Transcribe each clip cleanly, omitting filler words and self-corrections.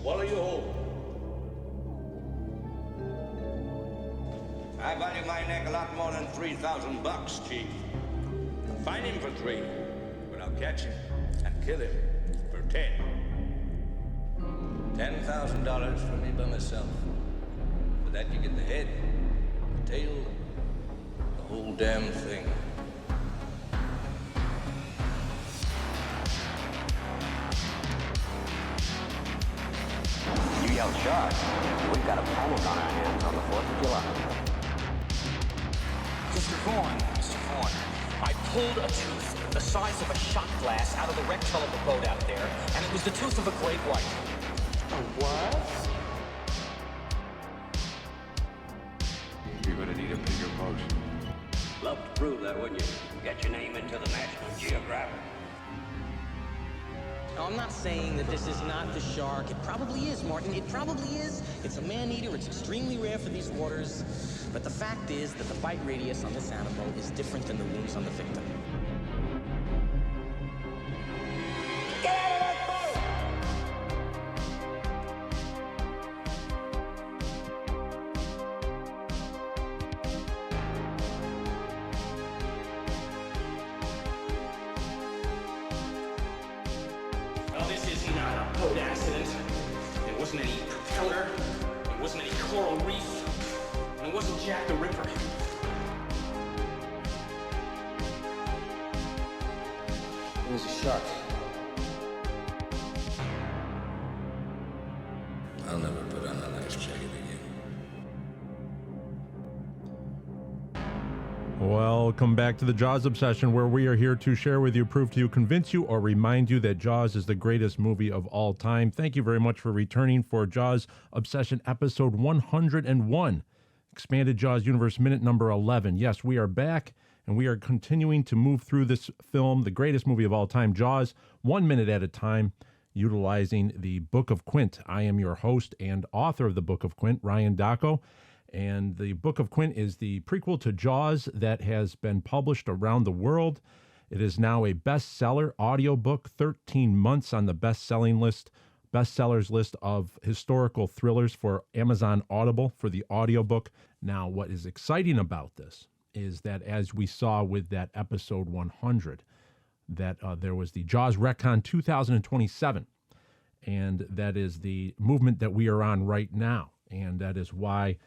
Swallow you whole. I value my neck a lot more than $3,000, Chief. Find him for 3, but I'll catch him and kill him for 10. $10,000 for me by myself. For that you get the head, the tail, the whole damn thing. You yelled shark. We've got a panic on our hands on the 4th of July. Mr. Vaughn, I pulled a tooth the size of a shot glass out of the rectal of the boat out there, and it was the tooth of a great white. A what? You're gonna need a bigger boat. Love to prove that, wouldn't you? Get your name into the National Geographic. No, I'm not saying that this is not the shark. It probably is, Martin. It probably is. It's a man-eater. It's extremely rare for these waters. But the fact is that the bite radius on this animal is different than the wounds on the victim. Get out of that boat! Well, this is not a boat accident. There wasn't any propeller. There wasn't any coral reef. And it wasn't Jack the Ripper. It was a shark. I'll never put on a life jacket again. Welcome back to the Jaws Obsession, where we are here to share with you, prove to you, convince you, or remind you that Jaws is the greatest movie of all time. Thank you very much for returning for Jaws Obsession episode 101. Expanded Jaws Universe minute number 11. Yes, we are back, and we are continuing to move through this film, the greatest movie of all time, Jaws, 1 minute at a time, utilizing the Book of Quint. I am your host and author of the Book of Quint, Ryan Dacco, and the Book of Quint is the prequel to Jaws that has been published around the world. It is now a bestseller audiobook, 13 months on the bestsellers list of historical thrillers for Amazon Audible for the audiobook. Now, what is exciting about this is that, as we saw with that episode 100, that there was the Jaws Retcon 2027, and that is the movement that we are on right now, and that is why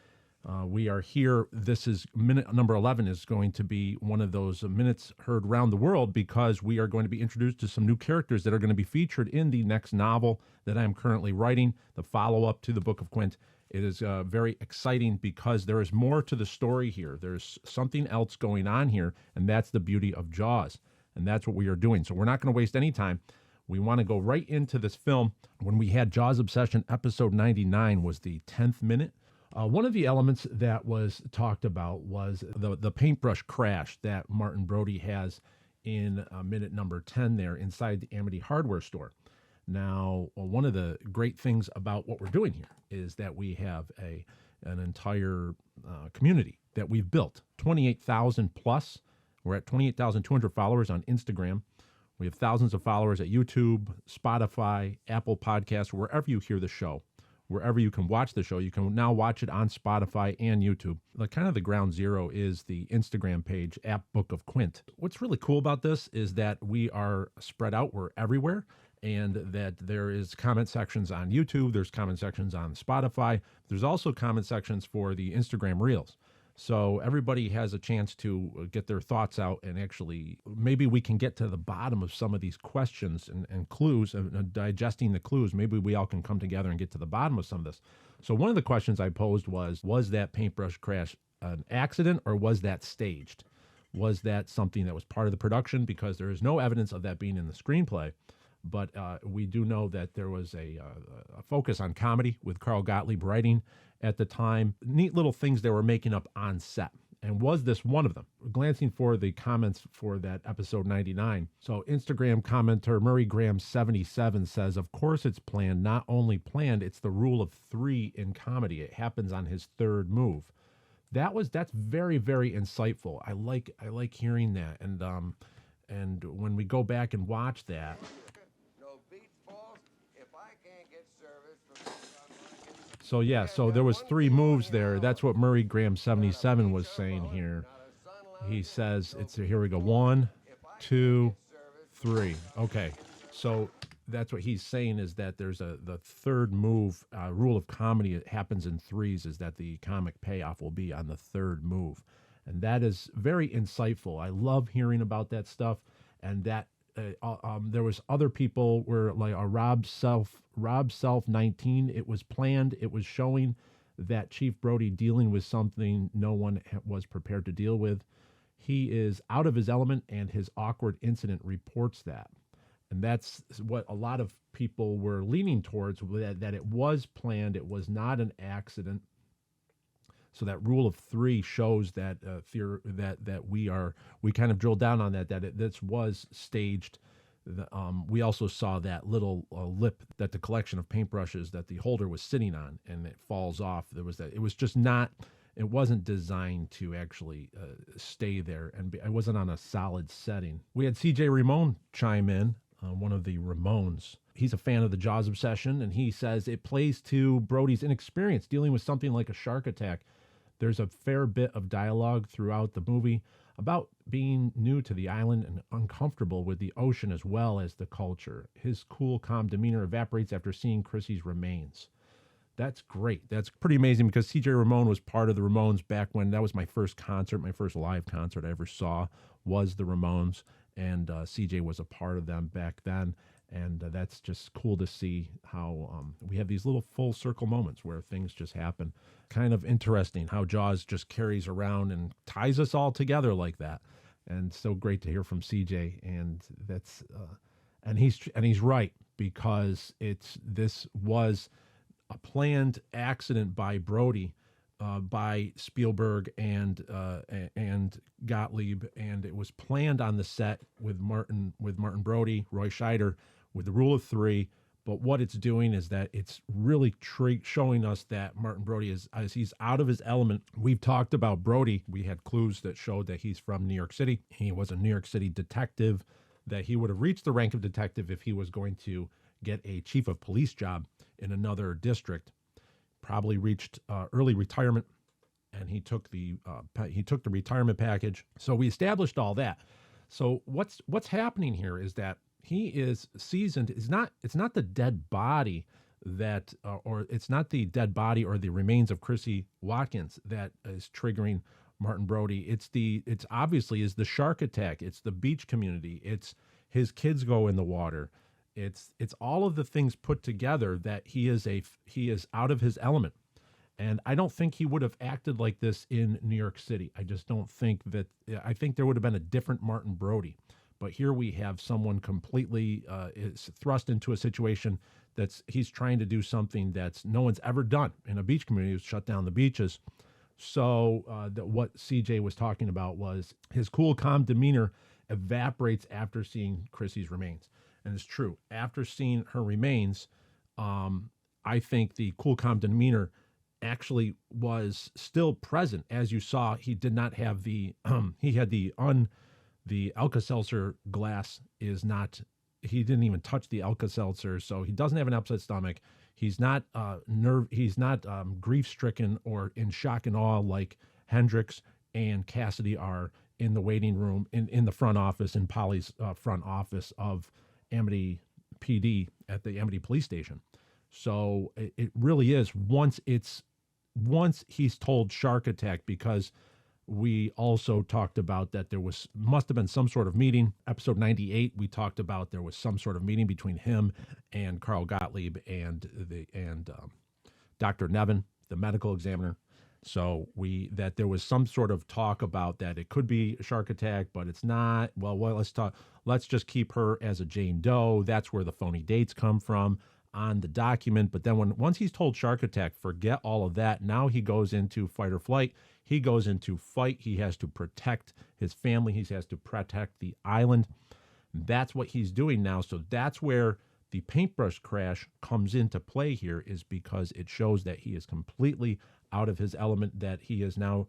we are here. This is minute number 11 is going to be one of those minutes heard around the world, because we are going to be introduced to some new characters that are going to be featured in the next novel that I am currently writing, the follow-up to the Book of Quint. It is very exciting because there is more to the story here. There's something else going on here, and that's the beauty of Jaws, and that's what we are doing. So we're not going to waste any time. We want to go right into this film. When we had Jaws Obsession, episode 99 was the 10th minute. One of the elements that was talked about was the paintbrush crash that Martin Brody has in minute number 10 there inside the Amity hardware store. Now, one of the great things about what we're doing here is that we have an entire community that we've built, 28,000 plus. We're at 28,200 followers on Instagram. We have thousands of followers at YouTube, Spotify, Apple Podcasts, wherever you hear the show. Wherever you can watch the show, you can now watch it on Spotify and YouTube. The ground zero is the Instagram page, Book of Quint. What's really cool about this is that we are spread out. We're everywhere, and that there is comment sections on YouTube. There's comment sections on Spotify. There's also comment sections for the Instagram Reels. So everybody has a chance to get their thoughts out, and actually maybe we can get to the bottom of some of these questions and clues, and digesting the clues. Maybe we all can come together and get to the bottom of some of this. So one of the questions I posed was that paintbrush crash an accident, or was that staged? Was that something that was part of the production? Because there is no evidence of that being in the screenplay. But we do know that there was a focus on comedy with Carl Gottlieb writing at the time. Neat little things they were making up on set. And was this one of them? Glancing for the comments for that episode 99. So Instagram commenter Murray Graham 77 says, "Of course it's planned. Not only planned, it's the rule of 3 in comedy. It happens on his third move." That's very, very insightful. I like hearing that. And when we go back and watch that, No beach balls if I can't get service from So yeah, so there was 3 moves there. That's what Murray Graham 77 was saying here. He says here we go. 1, 2, 3. Okay. So that's what he's saying, is that there's the third move, rule of comedy. It happens in threes, is that the comic payoff will be on the third move. And that is very insightful. I love hearing about that stuff. And that there was other people where, like Rob Self 19, it was planned, it was showing that Chief Brody dealing with something no one was prepared to deal with. He is out of his element, and his awkward incident reports that. And that's what a lot of people were leaning towards, that it was planned, it was not an accident. So that rule of 3 shows that we kind of drilled down on that this was staged. We also saw that little lip that the collection of paintbrushes that the holder was sitting on, and it falls off. It was just not. It wasn't designed to actually stay there, and it wasn't on a solid setting. We had C.J. Ramone chime in, one of the Ramones. He's a fan of the Jaws obsession, and he says it plays to Brody's inexperience dealing with something like a shark attack. There's a fair bit of dialogue throughout the movie about being new to the island and uncomfortable with the ocean as well as the culture. His cool, calm demeanor evaporates after seeing Chrissy's remains. That's great. That's pretty amazing, because C.J. Ramone was part of the Ramones back when that was my first concert. My first live concert I ever saw was the Ramones, and C.J. was a part of them back then. And that's just cool to see how we have these little full circle moments where things just happen. Kind of interesting how Jaws just carries around and ties us all together like that. And so great to hear from CJ. And that's and he's right, because this was a planned accident by Brody, by Spielberg and Gottlieb, and it was planned on the set with Martin Brody, Roy Scheider, with the rule of 3. But what it's doing is that it's really showing us that Martin Brody as he's out of his element. We've talked about Brody. We had clues that showed that he's from New York City. He was a New York City detective, that he would have reached the rank of detective if he was going to get a chief of police job in another district. Probably reached early retirement, and he took the retirement package. So we established all that. So what's happening here is that he is seasoned. It's not the dead body that, or it's not the dead body or the remains of Chrissy Watkins that is triggering Martin Brody. It's obviously is the shark attack. It's the beach community. It's his kids go in the water. It's all of the things put together that he is out of his element. And I don't think he would have acted like this in New York City. I just don't think that. I think there would have been a different Martin Brody. But here we have someone completely is thrust into a situation he's trying to do something that's no one's ever done in a beach community. It's shut down the beaches. So what CJ was talking about was his cool, calm demeanor evaporates after seeing Chrissy's remains. And it's true. After seeing her remains, I think the cool, calm demeanor actually was still present. As you saw, he did not have the he had the Alka-Seltzer glass is not, he didn't even touch the Alka-Seltzer, so he doesn't have an upset stomach. He's not grief-stricken or in shock and awe like Hendrix and Cassidy are in the waiting room, in the front office, in Polly's front office of Amity PD at the Amity police station. So it really is once he's told shark attack, because we also talked about that there must have been some sort of meeting. Episode 98, we talked about there was some sort of meeting between him and Carl Gottlieb and Dr. Nevin, the medical examiner. So that there was some sort of talk about that it could be a shark attack, but it's not. Well, let's just keep her as a Jane Doe. That's where the phony dates come from on the document. But then once he's told shark attack, forget all of that. Now he goes into fight or flight. He goes into fight. He has to protect his family. He has to protect the island. That's what he's doing now. So that's where the paintbrush crash comes into play here, is because it shows that he is completely out of his element, that he is now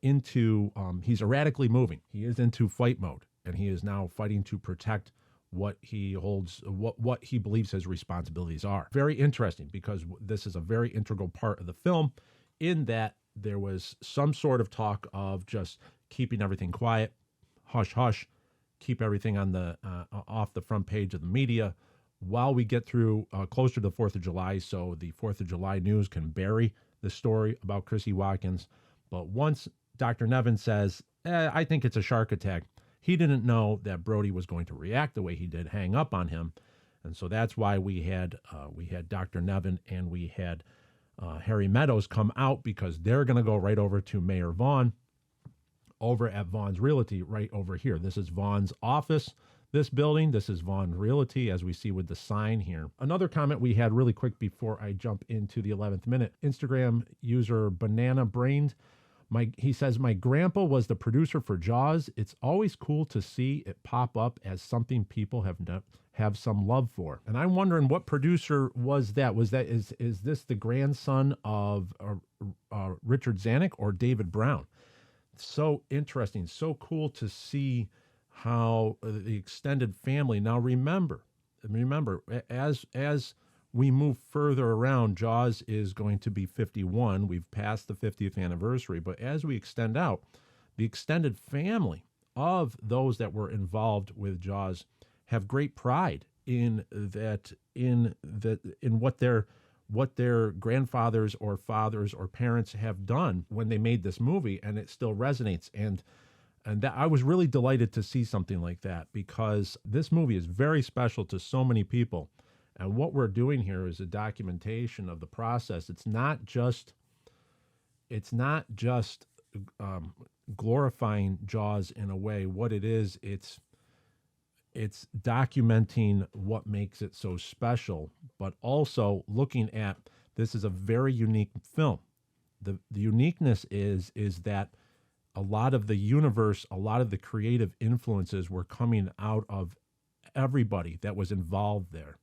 he's erratically moving. He is into fight mode, and he is now fighting to protect what he holds, what he believes his responsibilities are. Very interesting, because this is a very integral part of the film, in that there was some sort of talk of just keeping everything quiet, hush hush, keep everything on the off the front page of the media while we get through closer to the 4th of July, so the 4th of July news can bury the story about Chrissy Watkins. But once Dr. Nevin says, I think it's a shark attack, he didn't know that Brody was going to react the way he did, hang up on him. And so that's why we had Dr. Nevin and we had Harry Meadows come out, because they're going to go right over to Mayor Vaughn over at Vaughn's Realty right over here. This is Vaughn's office, this building. This is Vaughn Realty, as we see with the sign here. Another comment we had really quick before I jump into the 11th minute. Instagram user Banana Brained. He says, my grandpa was the producer for Jaws. It's always cool to see it pop up as something people have some love for. And I'm wondering, what producer was that? Is this the grandson of Richard Zanuck or David Brown? So interesting, so cool to see how the extended family. Now remember, as we move further around, Jaws is going to be 51. We've passed the 50th anniversary, but as we extend out, the extended family of those that were involved with Jaws have great pride in what their grandfathers or fathers or parents have done when they made this movie, and it still resonates. And that, I was really delighted to see something like that, because this movie is very special to so many people. And what we're doing here is a documentation of the process. It's not just glorifying Jaws in a way. What it is, it's documenting what makes it so special, but also looking at, this is a very unique film. The uniqueness is that a lot of the universe, a lot of the creative influences were coming out of everybody that was involved there,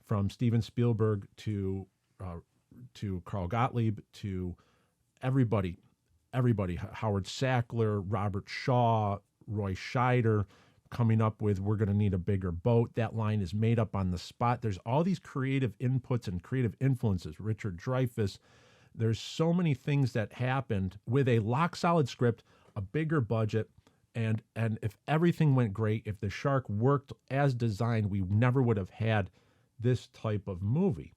from Steven Spielberg to Carl Gottlieb to everybody, Howard Sackler, Robert Shaw, Roy Scheider, coming up with, we're going to need a bigger boat. That line is made up on the spot. There's all these creative inputs and creative influences. Richard Dreyfuss. There's so many things that happened with a lock solid script, a bigger budget, and if everything went great, if the shark worked as designed, we never would have had this type of movie.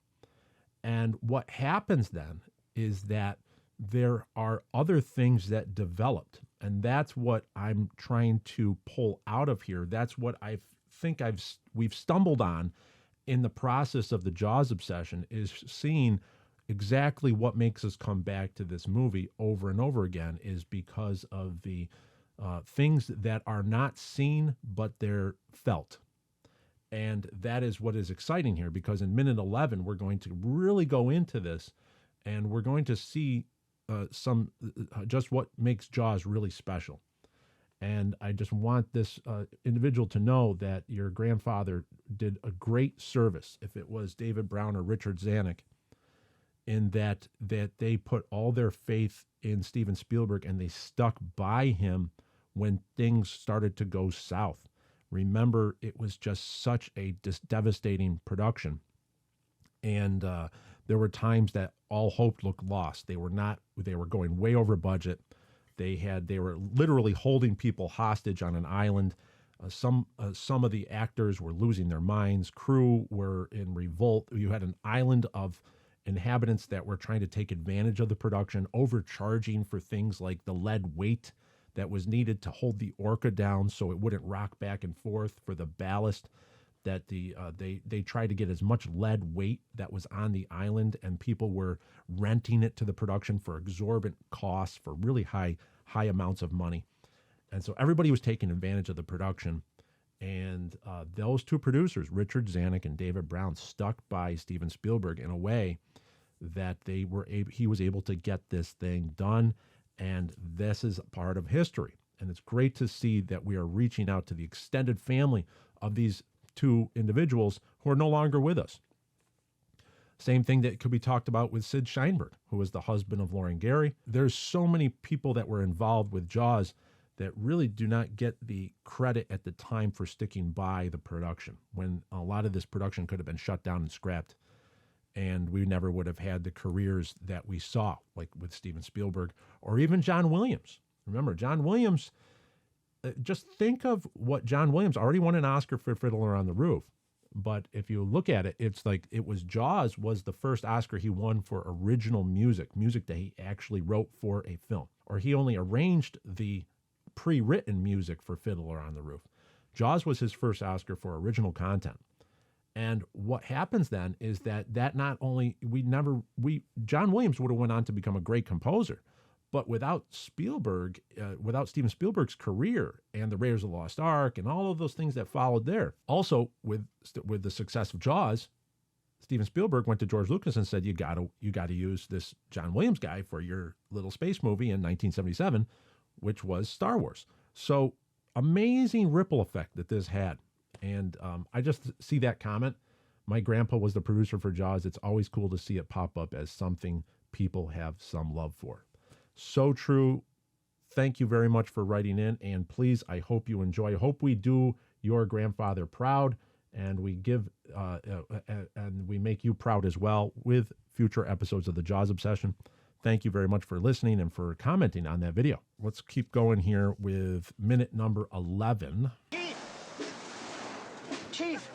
And what happens then is that there are other things that developed, and that's what I'm trying to pull out of here. That's what I think we've stumbled on in the process of the Jaws obsession, is seeing exactly what makes us come back to this movie over and over again, is because of the things that are not seen, but they're felt. And that is what is exciting here, because in minute 11, we're going to really go into this, and we're going to see just what makes Jaws really special. And I just want this individual to know that your grandfather did a great service, if it was David Brown or Richard Zanuck, in that they put all their faith in Steven Spielberg, and they stuck by him when things started to go south. Remember, it was just such a devastating production. And there were times that all hope looked lost. They were going way over budget. They were literally holding people hostage on an island. Some of the actors were losing their minds. Crew were in revolt. You had an island of inhabitants that were trying to take advantage of the production, overcharging for things like the lead weight that was needed to hold the orca down so it wouldn't rock back and forth, for the ballast that they tried to get as much lead weight that was on the island, and people were renting it to the production for exorbitant costs, for really high amounts of money. And so everybody was taking advantage of the production. And those two producers, Richard Zanuck and David Brown, stuck by Steven Spielberg in a way that he was able to get this thing done. And this is part of history. And it's great to see that we are reaching out to the extended family of these two individuals who are no longer with us. Same thing that could be talked about with Sid Sheinberg, who was the husband of Lauren Gary. There's so many people that were involved with Jaws that really do not get the credit at the time for sticking by the production, when a lot of this production could have been shut down and scrapped, and we never would have had the careers that we saw, like with Steven Spielberg or even John Williams. Remember, John Williams, just think of what John Williams already won an Oscar for Fiddler on the Roof. But if you look at it, it's like Jaws was the first Oscar he won for original music that he actually wrote for a film, or he only arranged the pre-written music for Fiddler on the Roof. Jaws was his first Oscar for original content. And what happens then is that not only John Williams would have went on to become a great composer, but without Spielberg, without Steven Spielberg's career and the Raiders of the Lost Ark and all of those things that followed there, also with the success of Jaws, Steven Spielberg went to George Lucas and said, you got to use this John Williams guy for your little space movie in 1977, which was Star Wars. So amazing ripple effect that this had. And I just see that comment. My grandpa was the producer for Jaws. It's always cool to see it pop up as something people have some love for. So true. Thank you very much for writing in. And please, I hope you enjoy. I hope we do your grandfather proud, and we give and we make you proud as well with future episodes of the Jaws Obsession. Thank you very much for listening and for commenting on that video. Let's keep going here with minute number 11. Chief,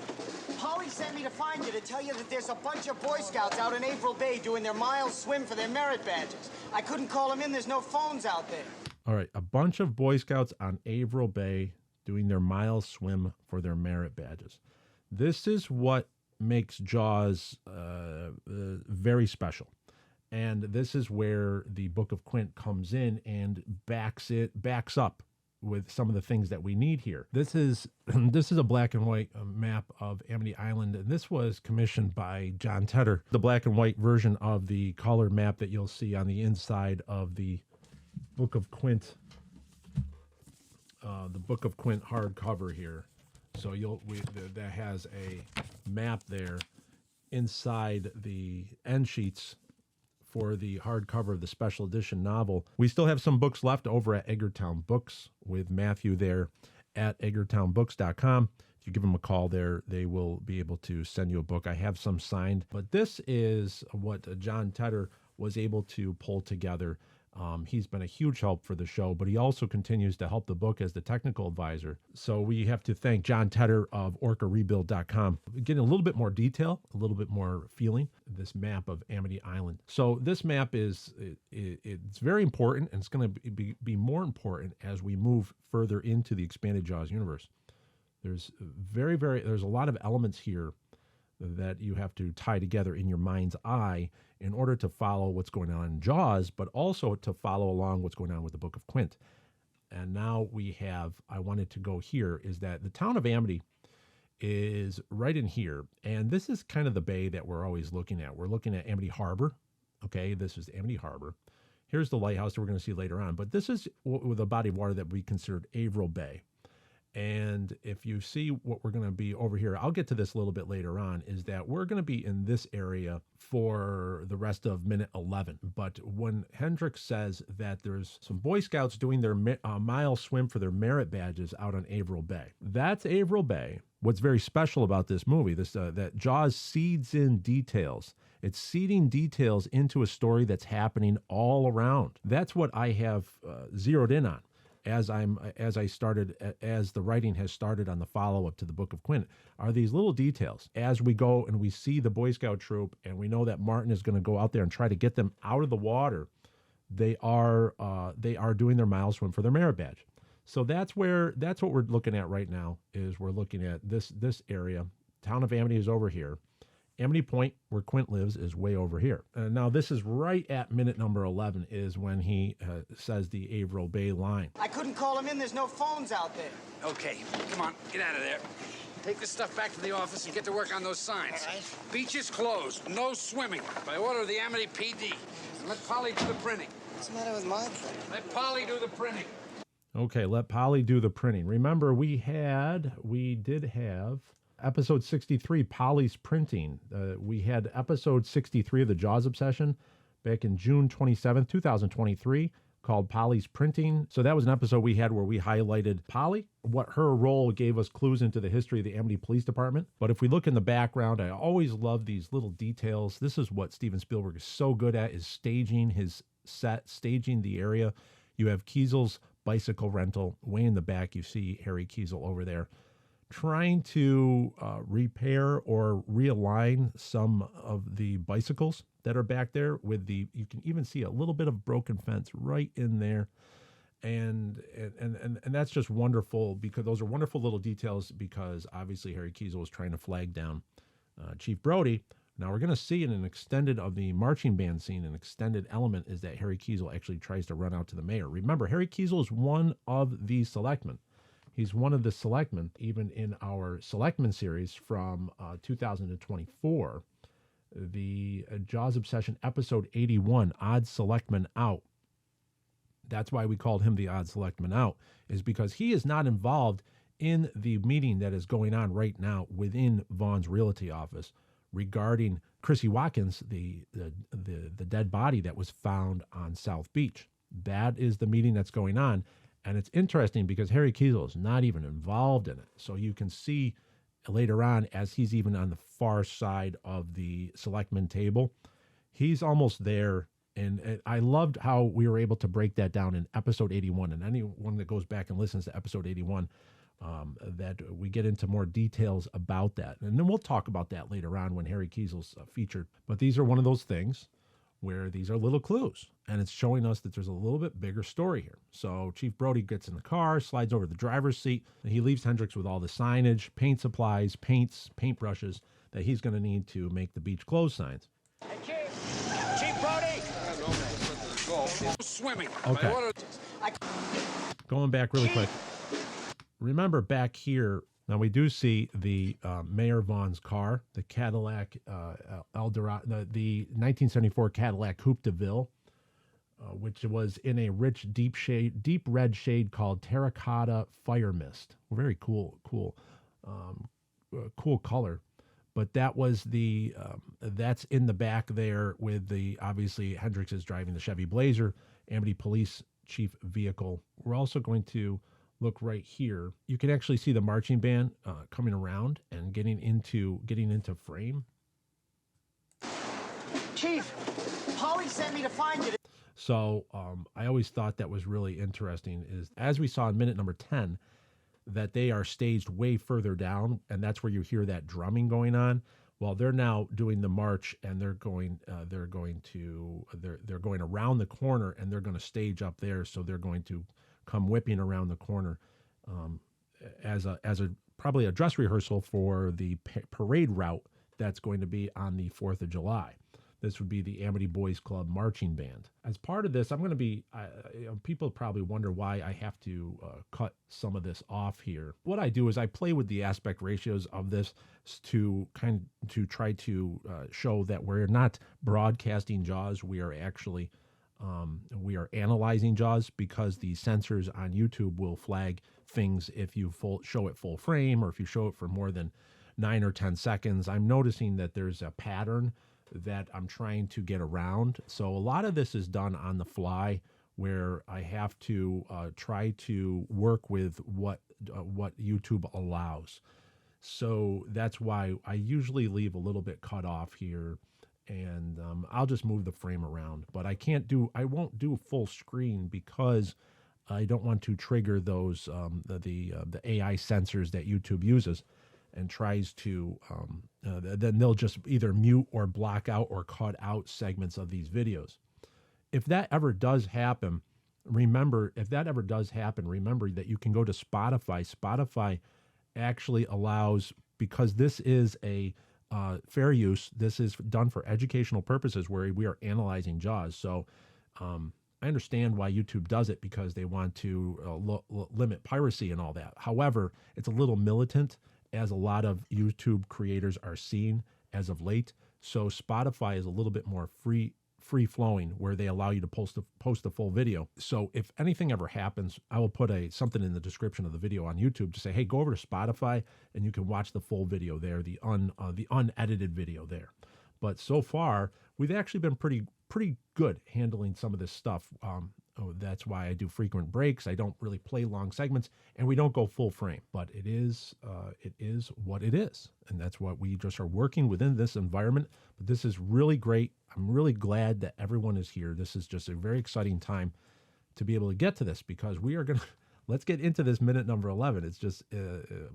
Polly sent me to find you to tell you that there's a bunch of Boy Scouts out in Averil Bay doing their mile swim for their merit badges. I couldn't call them in. There's no phones out there. All right, a bunch of Boy Scouts on Averil Bay doing their mile swim for their merit badges. This is what makes Jaws very special. And this is where the Book of Quint comes in and backs up with some of the things that we need here. This is a black and white map of Amity Island, and this was commissioned by John Tedder. The black and white version of the color map that you'll see on the inside of the Book of Quint, hardcover here. So that has a map there inside the end sheets for the hardcover of the special edition novel. We still have some books left over at Edgartown Books with Matthew there at edgartownbooks.com. If you give them a call there, they will be able to send you a book. I have some signed, but this is what John Tedder was able to pull together. He's been a huge help for the show, but he also continues to help the book as the technical advisor. So we have to thank John Tedder of orcarebuild.com. Getting a little bit more detail, a little bit more feeling, this map of Amity Island. So this map it's very important, and it's going to be more important as we move further into the expanded Jaws universe. There's there's a lot of elements here that you have to tie together in your mind's eye in order to follow what's going on in Jaws, but also to follow along what's going on with the Book of Quint. And now I wanted to go here, is that the town of Amity is right in here. And this is kind of the bay that we're always looking at. We're looking at Amity Harbor. Okay, this is Amity Harbor. Here's the lighthouse that we're going to see later on. But this is with a body of water that we considered Averil Bay. And if you see what we're going to be over here, I'll get to this a little bit later on, is that we're going to be in this area for the rest of minute 11. But when Hendricks says that there's some Boy Scouts doing their mile swim for their merit badges out on Averil Bay, that's Averil Bay. What's very special about this movie, that Jaws seeds in details. It's seeding details into a story that's happening all around. That's what I have zeroed in on. As the writing has started on the follow-up to the Book of Quint, are these little details. As we go and we see the Boy Scout troop, and we know that Martin is going to go out there and try to get them out of the water, they are doing their mile swim for their merit badge. So that's what we're looking at right now. Is we're looking at this area. Town of Amity is over here. Amity Point, where Quint lives, is way over here. Now, this is right at minute number 11 is when he says the Averil Bay line. I couldn't call him in. There's no phones out there. Okay, come on, get out of there. Take this stuff back to the office and get to work on those signs. All right. Beach is closed. No swimming. By order of the Amity PD. And let Polly do the printing. What's the matter with my thing? Let Polly do the printing. Okay, let Polly do the printing. Remember, we did have episode 63, Polly's printing. We had episode 63 of the Jaws Obsession back in June 27th, 2023, called Polly's Printing. So that was an episode we had where we highlighted Polly, what her role gave us clues into the history of the Amity Police Department. But if we look in the background, I always love these little details. This is what Steven Spielberg is so good at, is staging his set, staging the area. You have Kiesel's bicycle rental. Way in the back, you see Harry Kiesel over there trying to repair or realign some of the bicycles that are back there with you can even see a little bit of broken fence right in there. And that's just wonderful, because those are wonderful little details, because obviously Harry Kiesel is trying to flag down Chief Brody. Now we're going to see in an extended of the marching band scene, an extended element is that Harry Kiesel actually tries to run out to the mayor. Remember, Harry Kiesel is one of the selectmen. He's one of the selectmen, even in our selectmen series from 2024, the Jaws Obsession episode 81, Odd Selectman Out. That's why we called him the Odd Selectman Out, is because he is not involved in the meeting that is going on right now within Vaughn's Realty office regarding Chrissy Watkins, the dead body that was found on South Beach. That is the meeting that's going on. And it's interesting because Harry Kiesel is not even involved in it. So you can see later on, as he's even on the far side of the selectman table, he's almost there. And I loved how we were able to break that down in episode 81. And anyone that goes back and listens to episode 81, that we get into more details about that. And then we'll talk about that later on when Harry Kiesel's featured. But these are one of those things where these are little clues, and it's showing us that there's a little bit bigger story here. So Chief Brody gets in the car, slides over the driver's seat, and he leaves Hendricks with all the signage, paint supplies, paints, paintbrushes that he's going to need to make the beach closed signs. Hey, Chief Brody! Swimming. Okay. Going back really quick. Remember back here, now we do see the Mayor Vaughn's car, the Cadillac Eldorado, the 1974 Cadillac Coupe de Ville, which was in a rich, deep red shade called Terracotta Fire Mist. Very cool color. But that was that's in the back there with obviously Hendricks is driving the Chevy Blazer, Amity Police Chief vehicle. We're also going to look right here. You can actually see the marching band coming around and getting into frame. Chief, Polly sent me to find you. So I always thought that was really interesting, is as we saw in minute number 10, that they are staged way further down, and that's where you hear that drumming going on. Well, they're now doing the march, and they're going around the corner, and they're going to stage up there. So they're going to come whipping around the corner as probably a dress rehearsal for the parade route that's going to be on the 4th of July. This would be the Amity Boys Club marching band. As part of this, I'm going to be, people probably wonder why I have to cut some of this off here. What I do is I play with the aspect ratios of this to try to show that we're not broadcasting Jaws. We are actually we are analyzing Jaws, because the sensors on YouTube will flag things if you show it full frame, or if you show it for more than 9 or 10 seconds. I'm noticing that there's a pattern that I'm trying to get around. So a lot of this is done on the fly, where I have to try to work with what YouTube allows. So that's why I usually leave a little bit cut off here, and I'll just move the frame around. But I won't do full screen, because I don't want to trigger those the AI sensors that YouTube uses and tries to. Then they'll just either mute or block out or cut out segments of these videos. If that ever does happen, remember that you can go to Spotify. Spotify actually allows, because this is a fair use, this is done for educational purposes where we are analyzing Jaws. So I understand why YouTube does it, because they want to limit piracy and all that. However, it's a little militant, as a lot of YouTube creators are seeing as of late. So Spotify is a little bit more free flowing, where they allow you to post a full video. So if anything ever happens, I will put something in the description of the video on YouTube to say, hey, go over to Spotify and you can watch the full video there, the unedited video there. But so far, we've actually been pretty good handling some of this stuff. That's why I do frequent breaks. I don't really play long segments, and we don't go full frame. But it is what it is, and that's what we just are working within this environment. But this is really great. I'm really glad that everyone is here. This is just a very exciting time to be able to get to this, because we are going to. Let's get into this minute number 11. It's just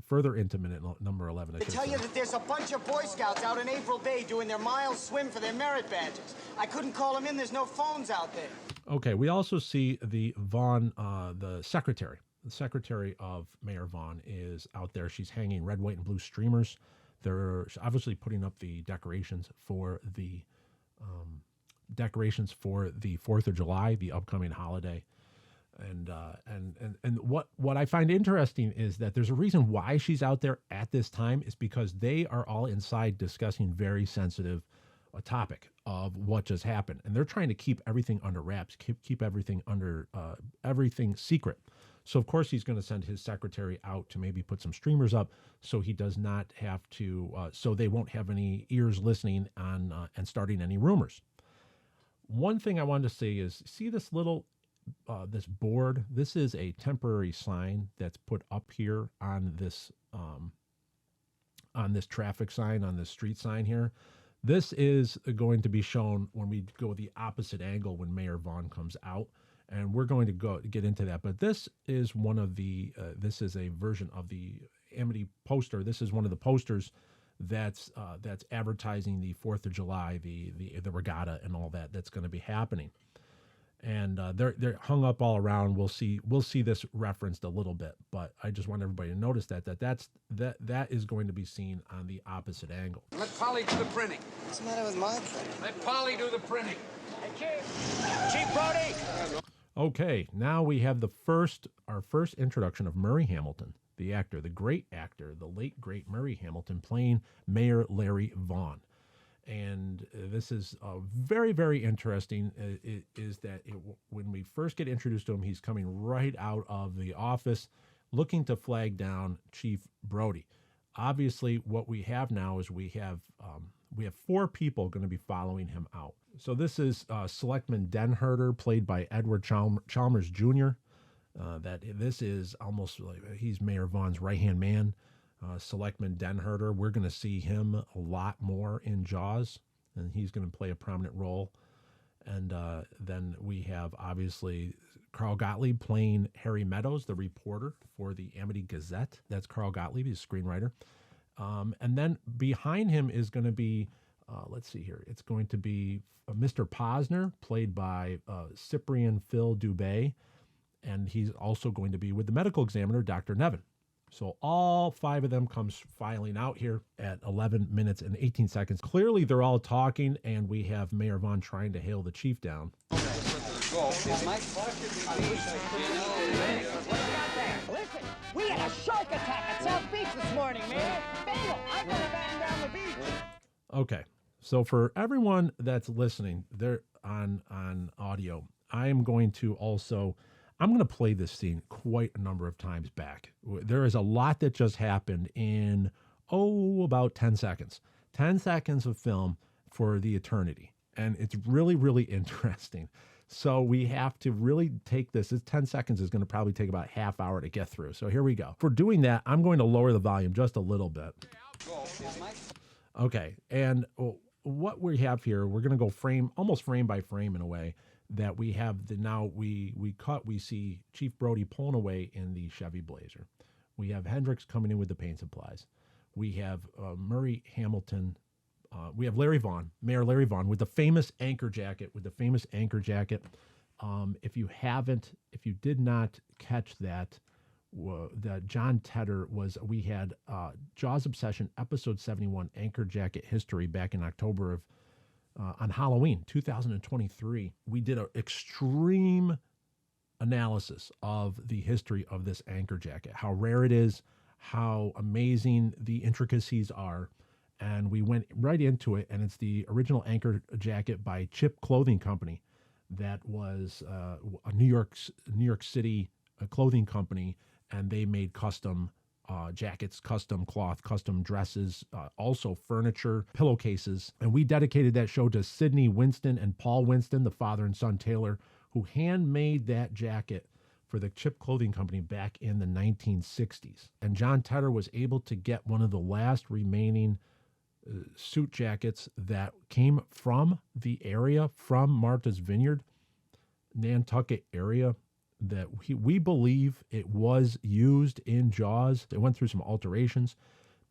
further into minute number 11. To tell you that there's a bunch of Boy Scouts out in Averil Bay doing their miles swim for their merit badges. I couldn't call them in. There's no phones out there. Okay, we also see the Vaughn, the secretary. The secretary of Mayor Vaughn is out there. She's hanging red, white, and blue streamers. They're obviously putting up the decorations for the 4th of July, the upcoming holiday. And what I find interesting is that there's a reason why she's out there at this time, is because they are all inside discussing very sensitive topic of what just happened, and they're trying to keep everything under wraps, keep everything under everything secret. So of course he's going to send his secretary out to maybe put some streamers up, so he does not have to, so they won't have any ears listening on and starting any rumors. One thing I wanted to say is, see this little this board. This is a temporary sign that's put up here on this traffic sign, on this street sign here. This is going to be shown when we go the opposite angle when Mayor Vaughn comes out, and we're going to get into that. But this is one of the this is a version of the Amity poster. This is one of the posters that's advertising the 4th of July, the regatta and all that's going to be happening. And they're hung up all around. We'll see this referenced a little bit, but I just want everybody to notice that is going to be seen on the opposite angle. Let Polly do the printing. What's the matter with my printing? Let Polly do the printing. Hey, Chief Brody! Okay, now we have our first introduction of Murray Hamilton, the actor, the great actor, the late great Murray Hamilton, playing Mayor Larry Vaughn. And this is very, very interesting, is that when we first get introduced to him, he's coming right out of the office looking to flag down Chief Brody. Obviously, what we have now is we have 4 people going to be following him out. So this is Selectman Denherter, played by Edward Chalmers Jr. This is almost like he's Mayor Vaughn's right-hand man. Selectman Denherter, we're going to see him a lot more in Jaws, and he's going to play a prominent role. And then we have, obviously, Carl Gottlieb playing Harry Meadows, the reporter for the Amity Gazette. That's Carl Gottlieb, he's a screenwriter. And then behind him is going to be, let's see here, it's going to be Mr. Posner, played by Cyprian Phil Dubé, and he's also going to be with the medical examiner, Dr. Nevin. So all 5 of them comes filing out here at 11 minutes and 18 seconds. Clearly, they're all talking, and we have Mayor Vaughn trying to hail the chief down. Listen, we had a shark attack at South Beach this morning, man. Fatal. I'm gonna batten down the beach. Okay, so for everyone that's listening, they're on audio, I am going to also... I'm going to play this scene quite a number of times back. There is a lot that just happened in, about 10 seconds. 10 seconds of film for the eternity. And it's really, really interesting. So we have to really take this. This 10 seconds is going to probably take about half hour to get through. So here we go. For doing that, I'm going to lower the volume just a little bit. Okay, and what we have here, we're going to go almost frame by frame in a way. That we have we see Chief Brody pulling away in the Chevy Blazer. We have Hendricks coming in with the paint supplies. We have Murray Hamilton. We have Larry Vaughn, Mayor Larry Vaughn, with the famous anchor jacket. If you did not catch that, that John Tedder we had Jaws Obsession episode 71 anchor jacket history back in October of. On Halloween 2023, we did an extreme analysis of the history of this anchor jacket, how rare it is, how amazing the intricacies are, and we went right into it. And it's the original anchor jacket by Chip Clothing Company, that was a New York City clothing company, and they made custom jackets, custom cloth, custom dresses, also furniture, pillowcases. And we dedicated that show to Sidney Winston and Paul Winston, the father and son Taylor, who handmade that jacket for the Chip Clothing Company back in the 1960s. And John Tedder was able to get one of the last remaining suit jackets that came from the area, from Martha's Vineyard, Nantucket area, that we believe it was used in Jaws. It went through some alterations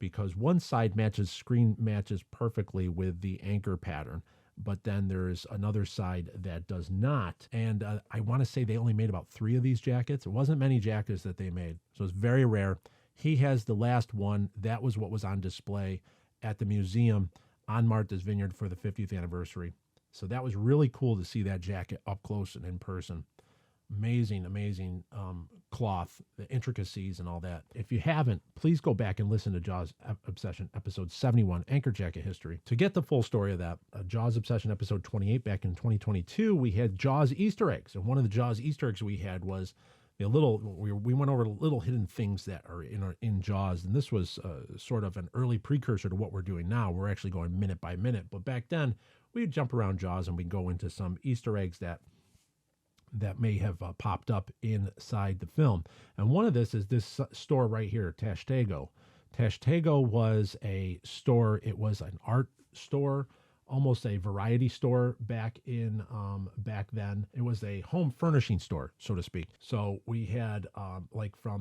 because one side screen matches perfectly with the anchor pattern, but then there's another side that does not. And I want to say they only made about 3 of these jackets. It wasn't many jackets that they made, so it's very rare. He has the last one. That was what was on display at the museum on Martha's Vineyard for the 50th anniversary. So that was really cool to see that jacket up close and in person. Amazing, amazing cloth, the intricacies and all that. If you haven't, please go back and listen to Jaws Obsession, episode 71, Anchor Jacket History, to get the full story of that. Jaws Obsession, episode 28, back in 2022, we had Jaws Easter eggs. And one of the Jaws Easter eggs we had was we went over little hidden things that are in Jaws. And this was sort of an early precursor to what we're doing now. We're actually going minute by minute. But back then, we'd jump around Jaws and we'd go into some Easter eggs that may have popped up inside the film. And one of this is this store right here, Tashtego. Tashtego was a store. It was an art store, almost a variety store back then. It was a home furnishing store, so to speak. So we had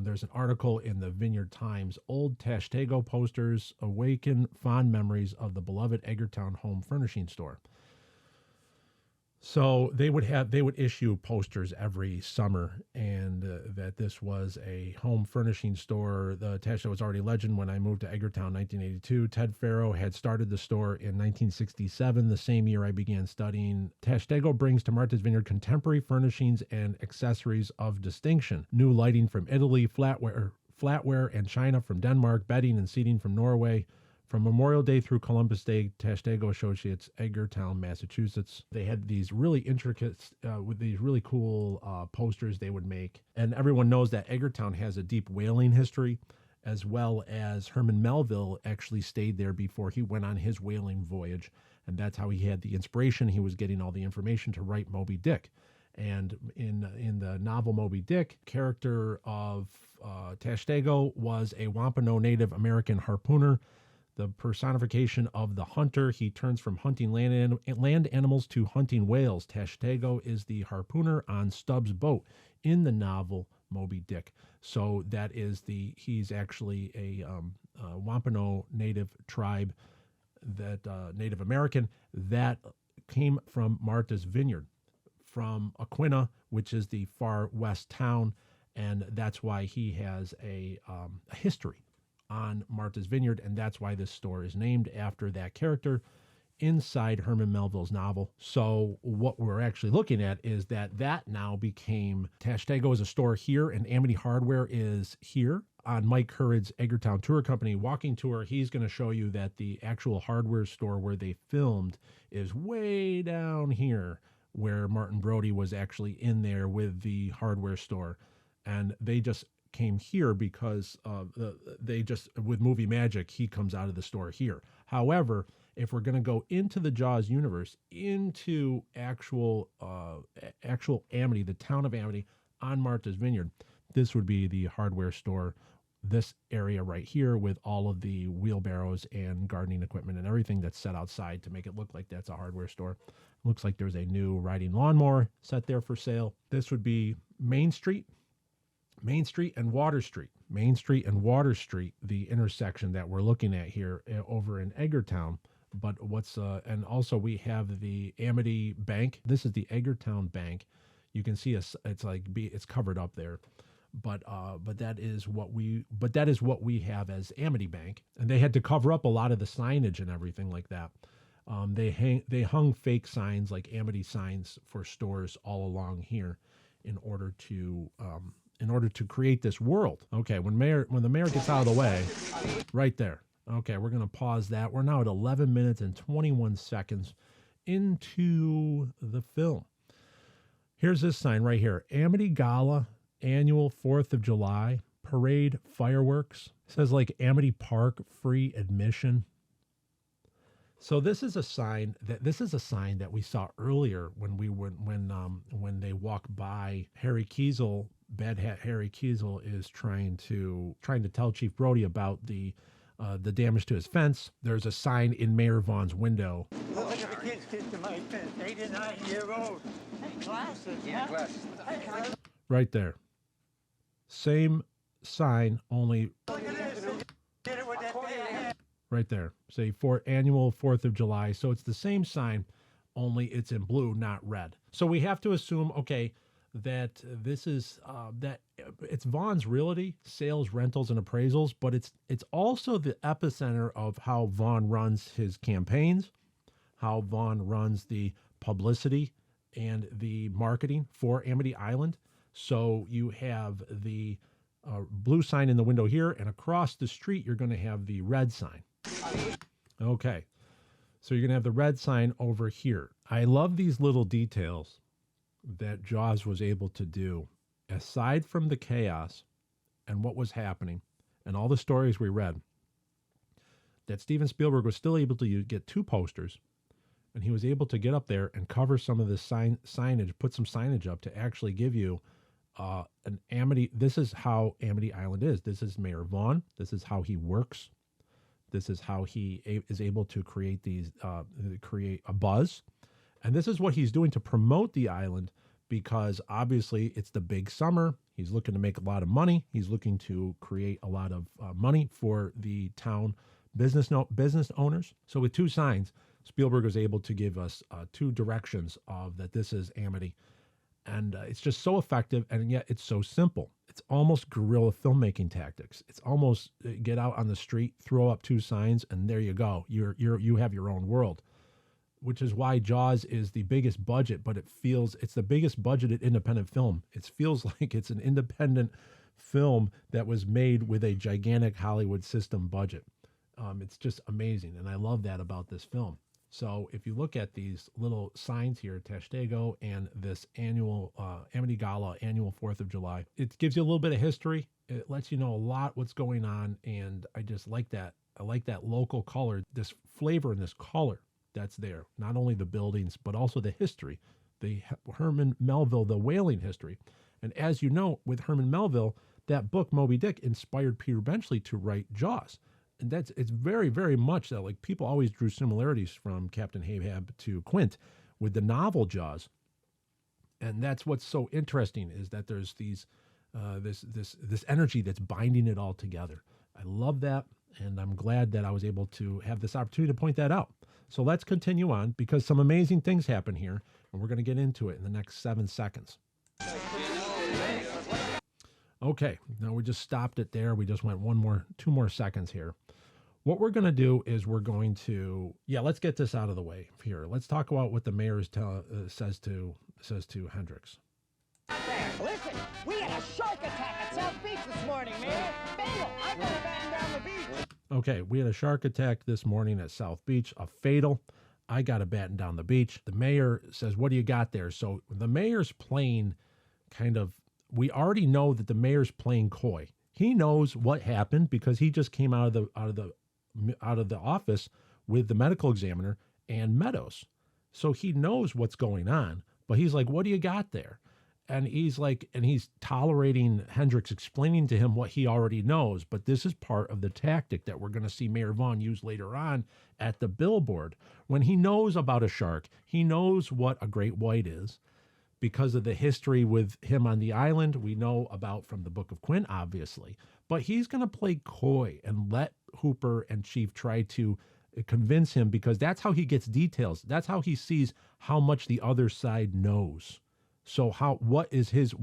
there's an article in the Vineyard Times, old Tashtego posters awaken fond memories of the beloved Edgartown home furnishing store. So they would issue posters every summer, and that this was a home furnishing store. The Tashtego was already legend when I moved to Edgartown in 1982. Ted Farrow had started the store in 1967, the same year I began studying. Tashtego brings to Martha's Vineyard contemporary furnishings and accessories of distinction. New lighting from Italy, flatware and china from Denmark, bedding and seating from Norway. From Memorial Day through Columbus Day, Tashtego Associates, Edgartown, Massachusetts. They had these really intricate, with these really cool posters they would make. And everyone knows that Edgartown has a deep whaling history, as well as Herman Melville actually stayed there before he went on his whaling voyage. And that's how he had the inspiration. He was getting all the information to write Moby Dick. And in the novel Moby Dick, character of Tashtego was a Wampano Native American harpooner, the personification of the hunter. He turns from hunting land animals to hunting whales. Tashtego is the harpooner on Stubbs' boat in the novel Moby Dick. So that is he's actually a Wampano Native tribe, that Native American, that came from Martha's Vineyard, from Aquina, which is the far west town, and that's why he has a history on Martha's Vineyard, and that's why this store is named after that character inside Herman Melville's novel. So what we're actually looking at is that now became Tashtego is a store here, and Amity Hardware is here. On Mike Hurrid's Edgartown Tour Company walking tour, he's going to show you that the actual hardware store where they filmed is way down here, where Martin Brody was actually in there with the hardware store, and they just came here because with movie magic, he comes out of the store here. However, if we're going to go into the Jaws universe, into actual Amity, the town of Amity on Martha's Vineyard, this would be the hardware store, this area right here with all of the wheelbarrows and gardening equipment and everything that's set outside to make it look like that's a hardware store. Looks like there's a new riding lawnmower set there for sale. This would be Main Street and Water Street. Main Street and Water Street, the intersection that we're looking at here over in Edgartown. But and also we have the Amity Bank. This is the Edgartown Bank. You can see it's covered up there. But that is what we have as Amity Bank. And they had to cover up a lot of the signage and everything like that. They hung fake signs, like Amity signs, for stores all along here in order to create this world. Okay, when the mayor gets out of the way, right there. Okay, we're going to pause that. We're now at 11 minutes and 21 seconds into the film. Here's this sign right here. Amity Gala, annual 4th of July, parade, fireworks. It says like Amity Park, free admission. So this is a sign that we saw earlier when they walk by Harry Kiesel. Bad Hat Harry Kiesel is trying to tell Chief Brody about the damage to his fence. There's a sign in Mayor Vaughn's window. Look at the kids did to my fence. 8 and 9 year old. Hey, glasses, yeah? Glasses. Hey, Right there. Same sign, only right there. Say for annual 4th of July. So it's the same sign, only it's in blue, not red. So we have to assume, okay, that this is that it's Vaughn's Realty, sales, rentals, and appraisals, but it's also the epicenter of how Vaughn runs his campaigns, how Vaughn runs the publicity and the marketing for Amity Island. So you have the blue sign in the window here, and across the street you're going to have the red sign. Okay, so you're going to have the red sign over here. I love these little details that Jaws was able to do, aside from the chaos and what was happening and all the stories we read, that Steven Spielberg was still able to get 2 posters, and he was able to get up there and cover some of the signage, put some signage up to actually give you an Amity. This is how Amity Island is. This is Mayor Vaughn. This is how he works. This is how he is able to create create a buzz. And this is what he's doing to promote the island, because obviously it's the big summer. He's looking to make a lot of money. He's looking to create a lot of money for the town business owners. So with 2 signs, Spielberg was able to give us 2 directions of that this is Amity. And it's just so effective, and yet it's so simple. It's almost guerrilla filmmaking tactics. It's almost get out on the street, throw up 2 signs, and there you go. You have your own world. Which is why Jaws is the biggest budget, but it's the biggest budgeted independent film. It feels like it's an independent film that was made with a gigantic Hollywood system budget. It's just amazing, and I love that about this film. So if you look at these little signs here, Tashtego and this annual Amity Gala, annual 4th of July, it gives you a little bit of history. It lets you know a lot what's going on, and I just like that. I like that local color, this flavor and this color that's there. Not only the buildings, but also the history, the Herman Melville, the whaling history. And as you know, with Herman Melville, that book, Moby Dick, inspired Peter Benchley to write Jaws. And it's very, very much that, like, people always drew similarities from Captain Ahab to Quint with the novel Jaws. And that's what's so interesting, is that there's these this energy that's binding it all together. I love that, and I'm glad that I was able to have this opportunity to point that out. So let's continue on, because some amazing things happen here, and we're going to get into it in the next 7 seconds. Okay, now we just stopped it there. We just went 2 more seconds here. What we're going to do is we're going to, let's get this out of the way here. Let's talk about what the mayor says to Hendricks. Listen, we had a shark attack at South Beach this morning, man. Fatal. I got to batten down the beach. Okay, we had a shark attack this morning at South Beach, a fatal. I got to batten down the beach. The mayor says, what do you got there? So the mayor's playing we already know that the mayor's playing coy. He knows what happened because he just came out of the office with the medical examiner and Meadows. So he knows what's going on, but he's like, what do you got there? And he's tolerating Hendricks explaining to him what he already knows. But this is part of the tactic that we're going to see Mayor Vaughn use later on at the billboard. When he knows about a shark, he knows what a great white is. Because of the history with him on the island, we know about from the Book of Quint, obviously. But he's going to play coy and let Hooper and Chief try to convince him, because that's how he gets details. That's how he sees how much the other side knows. So what is his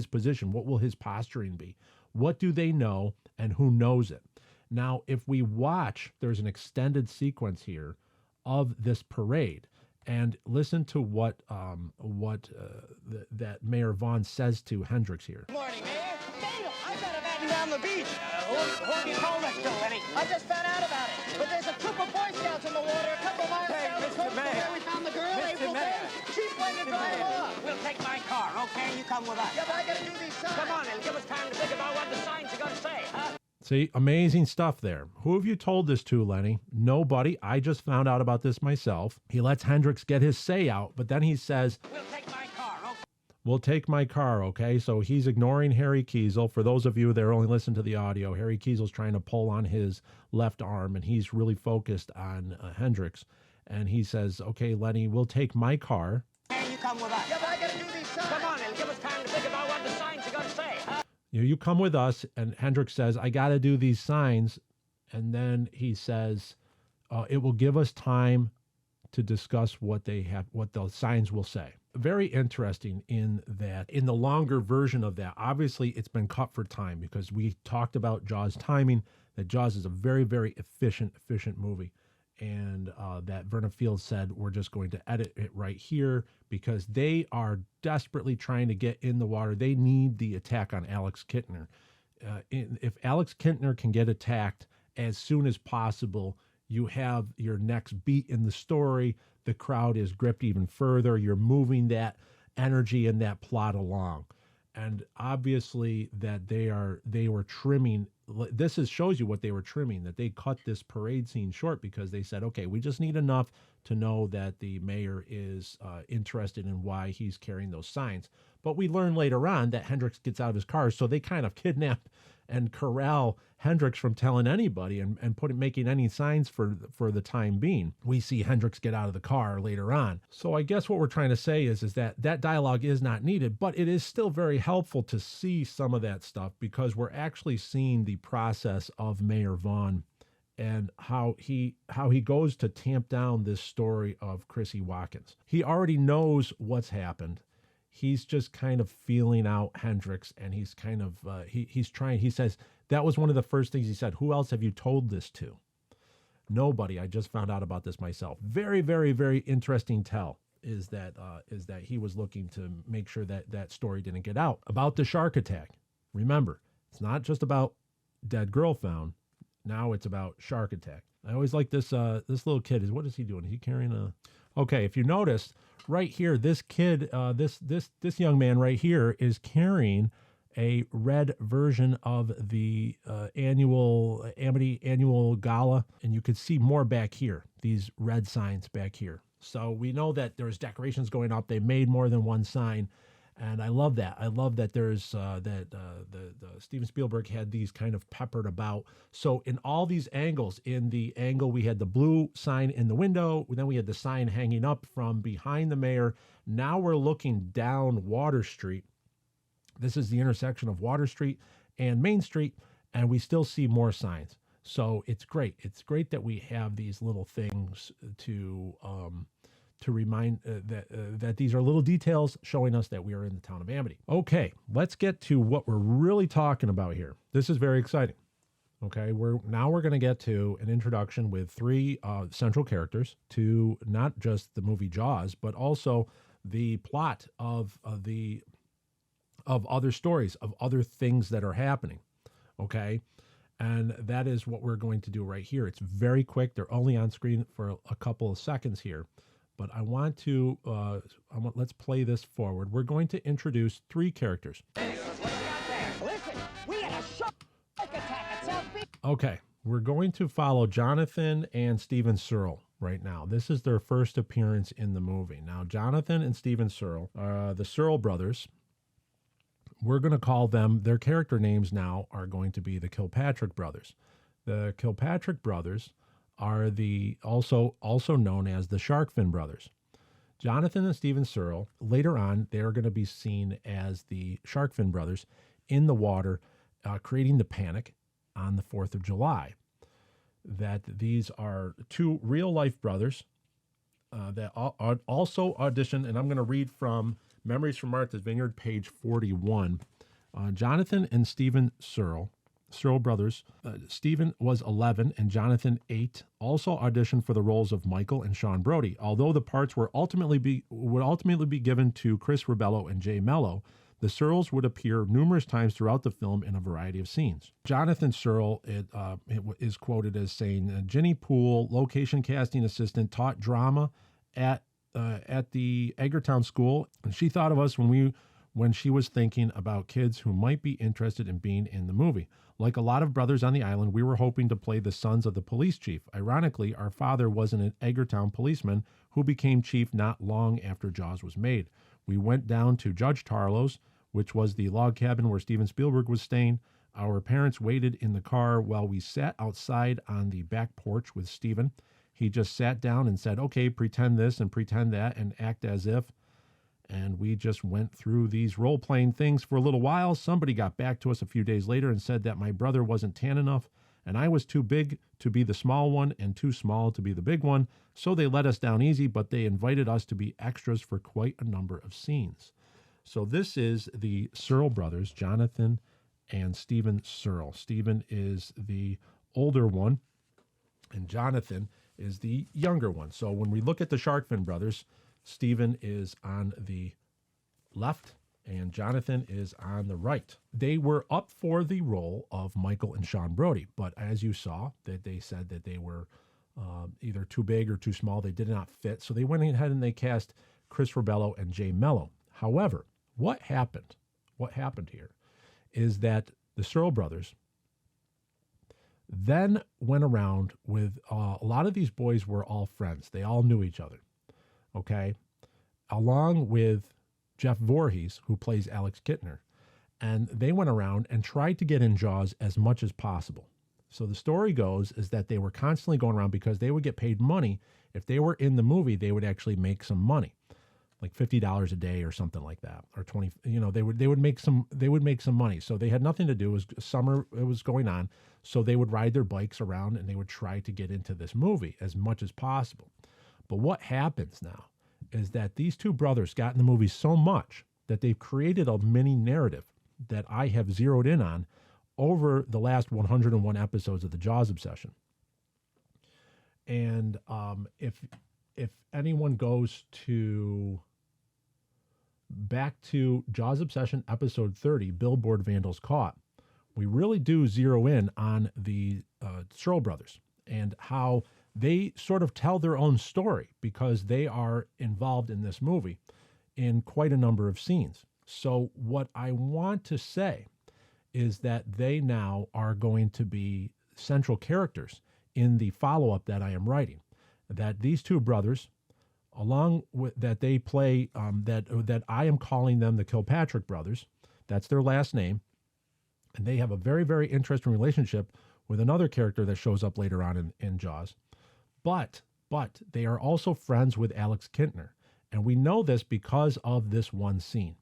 position? What will his posturing be? What do they know, and who knows it? Now, if we watch, there's an extended sequence here of this parade. And listen to what that Mayor Vaughn says to Hendricks here. Good morning, Mayor. Fatal. I got to batten down the beach. Hold your phone next to Lenny. I just found out about it. But there's a troop of Boy Scouts in the water a couple miles down the coast from where we found the girl, Averil Bay. Chief went to drive off. We'll take my car, okay? You come with us. Yeah, but I got to do these signs. Come on, and give us time to think about what the signs are going to say, huh? See, amazing stuff there. Who have you told this to, Lenny? Nobody. I just found out about this myself. He lets Hendrix get his say out, but then he says, We'll take my car, okay? we'll take my car, okay? So he's ignoring Harry Kiesel. For those of you that only listen to the audio, Harry Kiesel's trying to pull on his left arm, and he's really focused on Hendrix. And he says, okay, Lenny, we'll take my car. Hey, you come with us. Yeah, but I gotta do these signs. Come on, it'll give us time to think about what the signs are gonna say. You come with us. And Hendrix says, I got to do these signs. And then he says, it will give us time to discuss what the signs will say. Very interesting in that, in the longer version of that, obviously it's been cut for time because we talked about Jaws timing, that Jaws is a very, very efficient movie. And that Verna Fields said, we're just going to edit it right here because they are desperately trying to get in the water. They need the attack on Alex Kintner. If Alex Kintner can get attacked as soon as possible, you have your next beat in the story. The crowd is gripped even further. You're moving that energy and that plot along. And obviously that they were trimming. This shows you what they were trimming, that they cut this parade scene short because they said, okay, we just need enough to know that the mayor is interested in why he's carrying those signs. But we learn later on that Hendrix gets out of his car, so they kind of kidnap and corral Hendrix from telling anybody and making any signs for the time being. We see Hendrix get out of the car later on. So I guess what we're trying to say is that dialogue is not needed, but it is still very helpful to see some of that stuff because we're actually seeing the process of Mayor Vaughn and how he goes to tamp down this story of Chrissy Watkins. He already knows what's happened. He's just kind of feeling out Hendrix, and he's kind of, he's trying, he says, that was one of the first things he said. Who else have you told this to? Nobody. I just found out about this myself. Very, very, very interesting tell is that he was looking to make sure that story didn't get out. About the shark attack. Remember, it's not just about dead girl found. Now it's about shark attack. I always like this little kid. What is he doing? Is he carrying a... Okay, if you notice, right here, this kid, this young man right here is carrying a red version of the Amity annual gala, and you could see more back here, these red signs back here. So we know that there's decorations going up. They made more than one sign, and I love that. I love that there's the Steven Spielberg had these kind of peppered about. So in all these angles, in the angle we had the blue sign in the window, then we had the sign hanging up from behind the mayor. Now we're looking down Water Street. This is the intersection of Water Street and Main Street, and we still see more signs. So it's great. It's great that we have these little things to remind that these are little details showing us that we are in the town of Amity. Okay, let's get to what we're really talking about here. This is very exciting. Okay, we're going to get to an introduction with three central characters to not just the movie Jaws, but also the plot of other stories, of other things that are happening. Okay, and that is what we're going to do right here. It's very quick. They're only on screen for a couple of seconds here. But I want to, let's play this forward. We're going to introduce three characters. Listen, we had a shark attack at South Beach. Okay, we're going to follow Jonathan and Stephen Surl right now. This is their first appearance in the movie. Now, Jonathan and Stephen Surl are the Surl brothers. We're going to call them, their character names now are going to be the Kilpatrick brothers. The Kilpatrick brothers are the also known as the Sharkfin brothers. Jonathan and Stephen Surl, later on, they're going to be seen as the Sharkfin brothers in the water, creating the panic on the 4th of July. That these are two real-life brothers that also auditioned, and I'm going to read from Memories from Martha's Vineyard, page 41. Jonathan and Stephen Surl brothers. Stephen was 11 and Jonathan 8. Also auditioned for the roles of Michael and Sean Brody. Although the parts would ultimately be given to Chris Ribello and Jay Mello, the Surls would appear numerous times throughout the film in a variety of scenes. Jonathan Surl is quoted as saying, "Ginny Poole, location casting assistant, taught drama at the Edgartown school, and she thought of us when when she was thinking about kids who might be interested in being in the movie. Like a lot of brothers on the island, we were hoping to play the sons of the police chief. Ironically, our father was an Edgartown policeman who became chief not long after Jaws was made. We went down to Judge Tarlow's, which was the log cabin where Steven Spielberg was staying. Our parents waited in the car while we sat outside on the back porch with Steven. He just sat down and said, okay, pretend this and pretend that and act as if. And we just went through these role-playing things for a little while. Somebody got back to us a few days later and said that my brother wasn't tan enough and I was too big to be the small one and too small to be the big one. So they let us down easy, but they invited us to be extras for quite a number of scenes. So this is the Surl brothers, Jonathan and Stephen Surl. Stephen is the older one and Jonathan is the younger one. So when we look at the Sharkfin brothers, Stephen is on the left and Jonathan is on the right. They were up for the role of Michael and Sean Brody, but as you saw, that they said that they were either too big or too small. They did not fit. So they went ahead and they cast Chris Rebello and Jay Mello. However, what happened here is that the Searle brothers then went around with a lot of these boys were all friends. They all knew each other. Okay, along with Jeff Voorhees, who plays Alex Kintner. And they went around and tried to get in Jaws as much as possible. So the story goes is that they were constantly going around because they would get paid money. If they were in the movie, they would actually make some money, like $50 a day or something like that, or 20. You know, they would make some money. So they had nothing to do. It was summer. It was going on. So they would ride their bikes around and they would try to get into this movie as much as possible. But what happens now is that these two brothers got in the movie so much that they've created a mini narrative that I have zeroed in on over the last 101 episodes of the Jaws Obsession. And if anyone goes back to Jaws Obsession episode 30, Billboard Vandals Caught, we really do zero in on the Searle brothers and how they sort of tell their own story because they are involved in this movie in quite a number of scenes. So what I want to say is that they now are going to be central characters in the follow-up that I am writing. That these two brothers, along with that they play, that I am calling them the Kilpatrick brothers. That's their last name. And they have a very, very interesting relationship with another character that shows up later on in Jaws. But they are also friends with Alex Kintner. And we know this because of this one scene.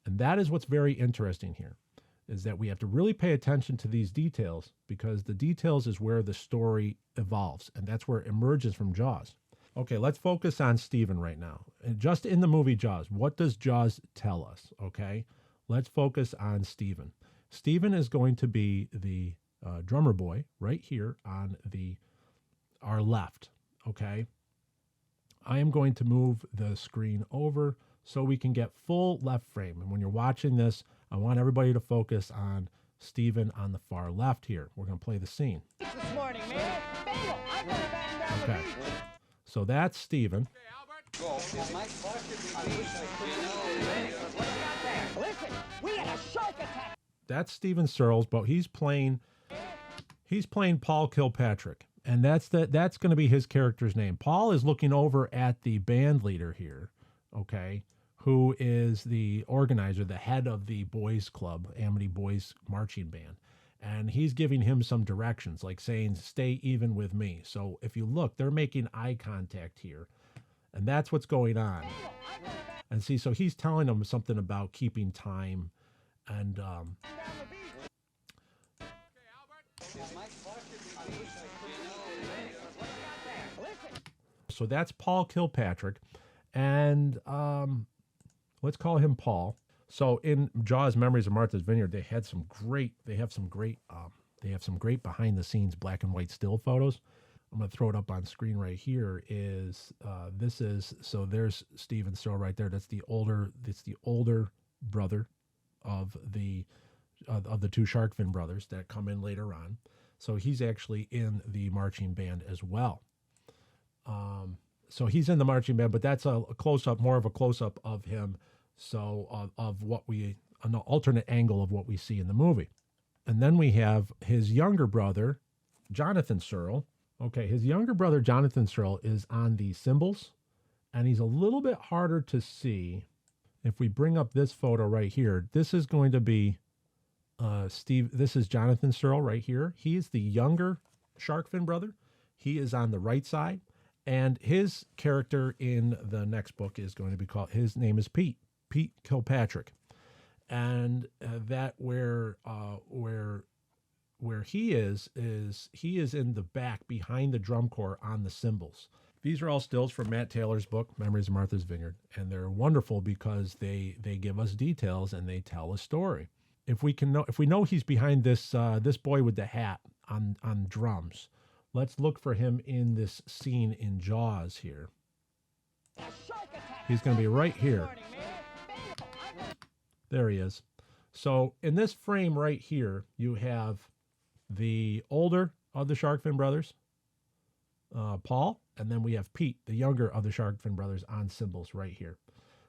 And that is what's very interesting here, is that we have to really pay attention to these details because the details is where the story evolves. And that's where it emerges from Jaws. Okay, let's focus on Steven right now. And just in the movie Jaws, what does Jaws tell us? Okay, let's focus on Steven. Steven is going to be the drummer boy right here on our left, okay? I am going to move the screen over so we can get full left frame. And when you're watching this, I want everybody to focus on Steven on the far left here. We're going to play the scene. This morning, man. Bagel, I'm gonna batten down the Okay. beach. So that's Steven. Listen, we had a shark attack. That's Steven Searles, but he's playing Paul Kilpatrick. And that's going to be his character's name. Paul is looking over at the band leader here, okay, who is the organizer, the head of the boys club, Amity Boys Marching Band. And he's giving him some directions, like saying, stay even with me. So if you look, they're making eye contact here. And that's what's going on. And see, so he's telling them something about keeping time. And so that's Paul Kilpatrick. And let's call him Paul. So in Jaws Memories of Martha's Vineyard, they have some great behind the scenes black and white still photos. I'm going to throw it up on screen right here. So there's Steven Surl right there. That's the older brother of the two Sharkfin brothers that come in later on. So he's actually in the marching band as well. So he's in the marching band, but that's a close-up, more of a close-up of him So of what an alternate angle of what we see in the movie. And then we have his younger brother, Jonathan Searle. Okay, his younger brother, Jonathan Surl, is on the cymbals, and he's a little bit harder to see. If we bring up this photo right here, this is going to be Steve. This is Jonathan Surl right here. He's the younger shark fin brother. He is on the right side, and his character in the next book is going to be called, his name is Pete Kilpatrick. And that where he is he is in the back behind the drum corps on the cymbals. These are all stills from Matt Taylor's book, Memories of Martha's Vineyard, and they're wonderful because they give us details and they tell a story. If we know he's behind this this boy with the hat on drums, let's look for him in this scene in Jaws here. He's going to be right here. There he is. So in this frame right here, you have the older of the shark fin brothers, Paul, and then we have Pete, the younger of the shark fin brothers, on cymbals right here.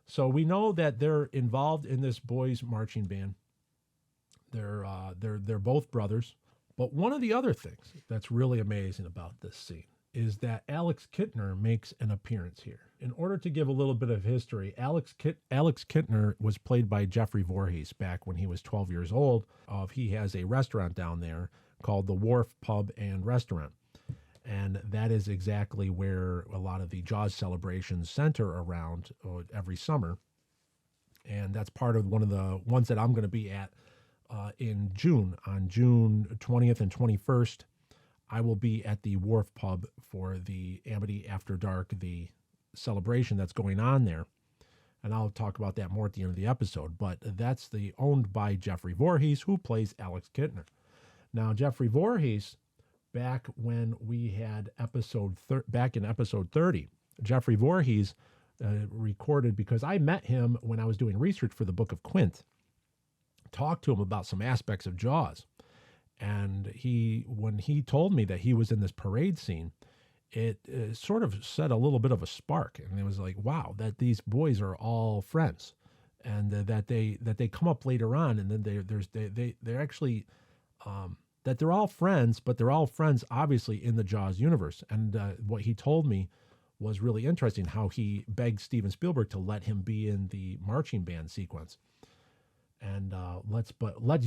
So we know that they're involved in this boys' marching band. They're both brothers. But one of the other things that's really amazing about this scene is that Alex Kintner makes an appearance here. In order to give a little bit of history, Alex Kintner was played by Jeffrey Voorhees back when he was 12 years old. He has a restaurant down there called the Wharf Pub and Restaurant. And that is exactly where a lot of the Jaws celebrations center around every summer. And that's part of one of the ones that I'm going to be at in June. On June 20th and 21st, I will be at the Wharf Pub for the Amity After Dark, the celebration that's going on there. And I'll talk about that more at the end of the episode. But that's owned by Jeffrey Voorhees, who plays Alex Kintner. Now, Jeffrey Voorhees, back when we had back in episode 30, Jeffrey Voorhees recorded, because I met him when I was doing research for the Book of Quint, talked to him about some aspects of Jaws. And when he told me that he was in this parade scene, it sort of set a little bit of a spark. And it was like, wow, that these boys are all friends, and that they come up later on, and then they're actually that they're all friends, but they're all friends obviously in the Jaws universe. And what he told me was really interesting, how he begged Steven Spielberg to let him be in the marching band sequence. And let's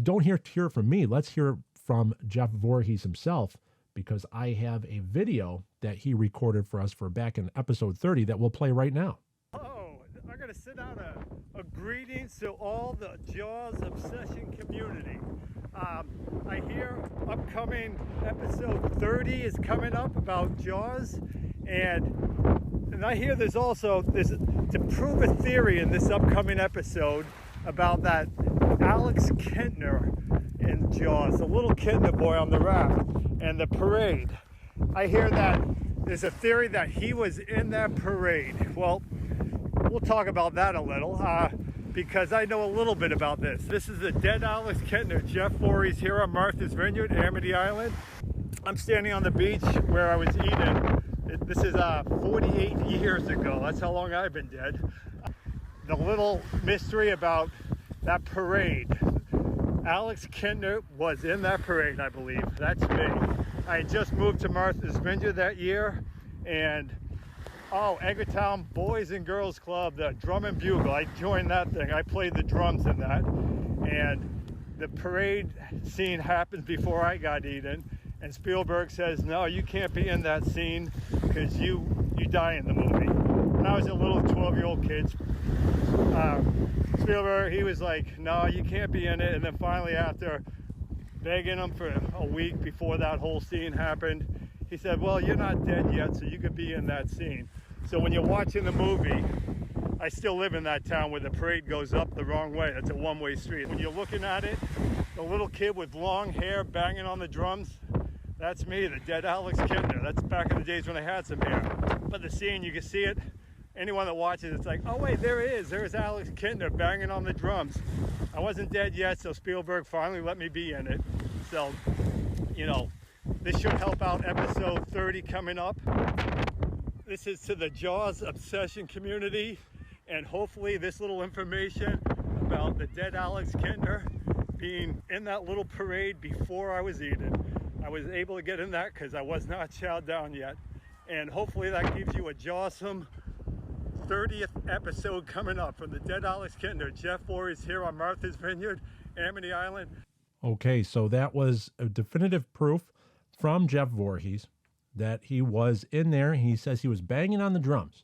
don't hear from me. Let's hear from Jeff Voorhees himself, because I have a video that he recorded for us for back in episode 30 that we'll play right now. Oh, I'm going to send out a greetings to all the Jaws Obsession community. I hear upcoming episode 30 is coming up about Jaws, and I hear there's to prove a theory in this upcoming episode about that Alex Kintner in Jaws, the little Kitner boy on the raft and the parade. I hear that there's a theory that he was in that parade. Well, we'll talk about that a little, because I know a little bit about this. This is the dead Alex Kintner, Jeff Voorhees, here on Martha's Vineyard, Amity Island. I'm standing on the beach where I was eating. This is 48 years ago. That's how long I've been dead. The little mystery about that parade. Alex Kintner was in that parade, I believe. That's me. I had just moved to Martha's Vineyard that year, and Edgartown Boys and Girls Club, the drum and bugle. I joined that thing. I played the drums in that, and the parade scene happens before I got eaten, and Spielberg says, "No, you can't be in that scene because you die in the movie." And I was a little 12-year-old kid. Spielberg, he was like, "No, you can't be in it." And then finally, after begging him for a week before that whole scene happened, he said, "Well, you're not dead yet, so you could be in that scene." So when you're watching the movie, I still live in that town where the parade goes up the wrong way. It's a one-way street. When you're looking at it, the little kid with long hair banging on the drums, that's me, the dead Alex Kintner. That's back in the days when I had some hair. But the scene, you can see it. Anyone that watches, it's like, oh wait, there it is. There's Alex Kintner banging on the drums. I wasn't dead yet, so Spielberg finally let me be in it. So, this should help out episode 30 coming up. This is to the Jaws Obsession community, and hopefully this little information about the dead Alex Kintner being in that little parade before I was eaten. I was able to get in that because I was not chowed down yet. And hopefully that gives you a jawsome 30th episode coming up from the dead Alex Kintner. Jeff Voorhees here on Martha's Vineyard, Amity Island. Okay, so that was a definitive proof from Jeff Voorhees that he was in there. He says he was banging on the drums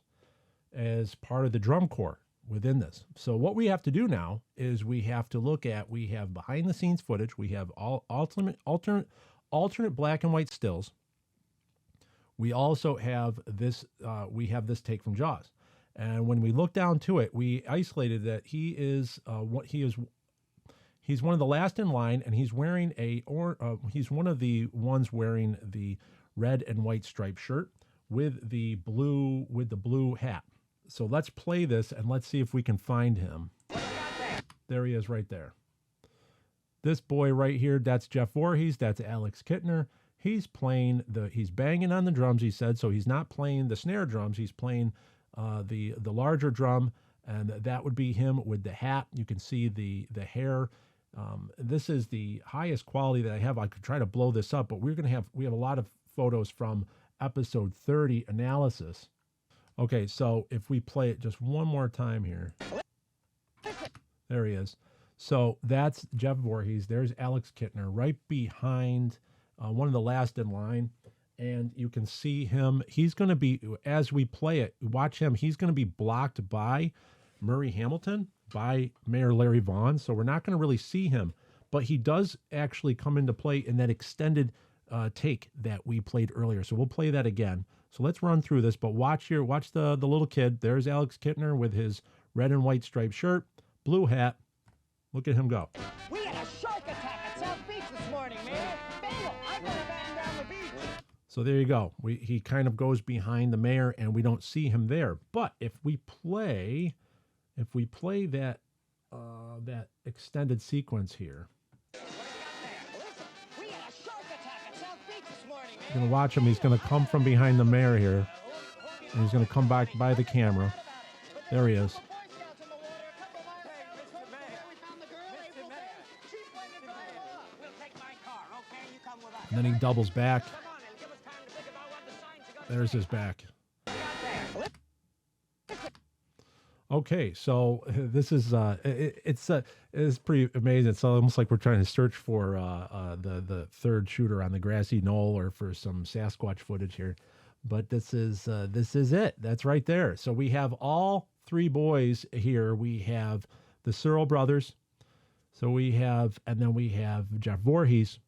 as part of the drum corps within this. So what we have to do now is we have to look at, we have behind the scenes footage, we have all alternate black and white stills. We also have this this take from Jaws. And when we look down to it, we isolated that he's one of the last in line, and he's wearing he's one of the ones wearing the red and white striped shirt with the blue hat. So let's play this and let's see if we can find him. There he is right there. This boy right here, that's Jeff Voorhees, that's Alex Kintner. He's banging on the drums, he said, so he's not playing the snare drums, he's playing the larger drum, and that would be him with the hat. You can see the hair. This is the highest quality that I have. I could try to blow this up, but we have a lot of photos from episode 30 analysis. Okay, so if we play it just one more time here. There he is. So that's Jeff Voorhees. There's Alex Kintner right behind one of the last in line. And you can see him. He's going to be, as we play it, watch him. He's going to be blocked by Murray Hamilton, by Mayor Larry Vaughn. So we're not going to really see him. But he does actually come into play in that extended take that we played earlier. So we'll play that again. So let's run through this. But watch here. Watch the little kid. There's Alex Kintner with his red and white striped shirt, blue hat. Look at him go. We had a shark attack at South Beach this morning, man. Bail, I'm gonna batten down the beach. So there you go. He kind of goes behind the mayor, and we don't see him there. But if we play that that extended sequence here, you're gonna watch him. He's gonna come from behind the mayor here, and he's gonna come back by the camera. There he is. And then he doubles back. There's his back. Okay, so this is it's pretty amazing. It's almost like we're trying to search for the third shooter on the grassy knoll, or for some Sasquatch footage here. But this is it. That's right there. So we have all three boys here. We have the Surl brothers. So we have, and then we have Jeff Voorhees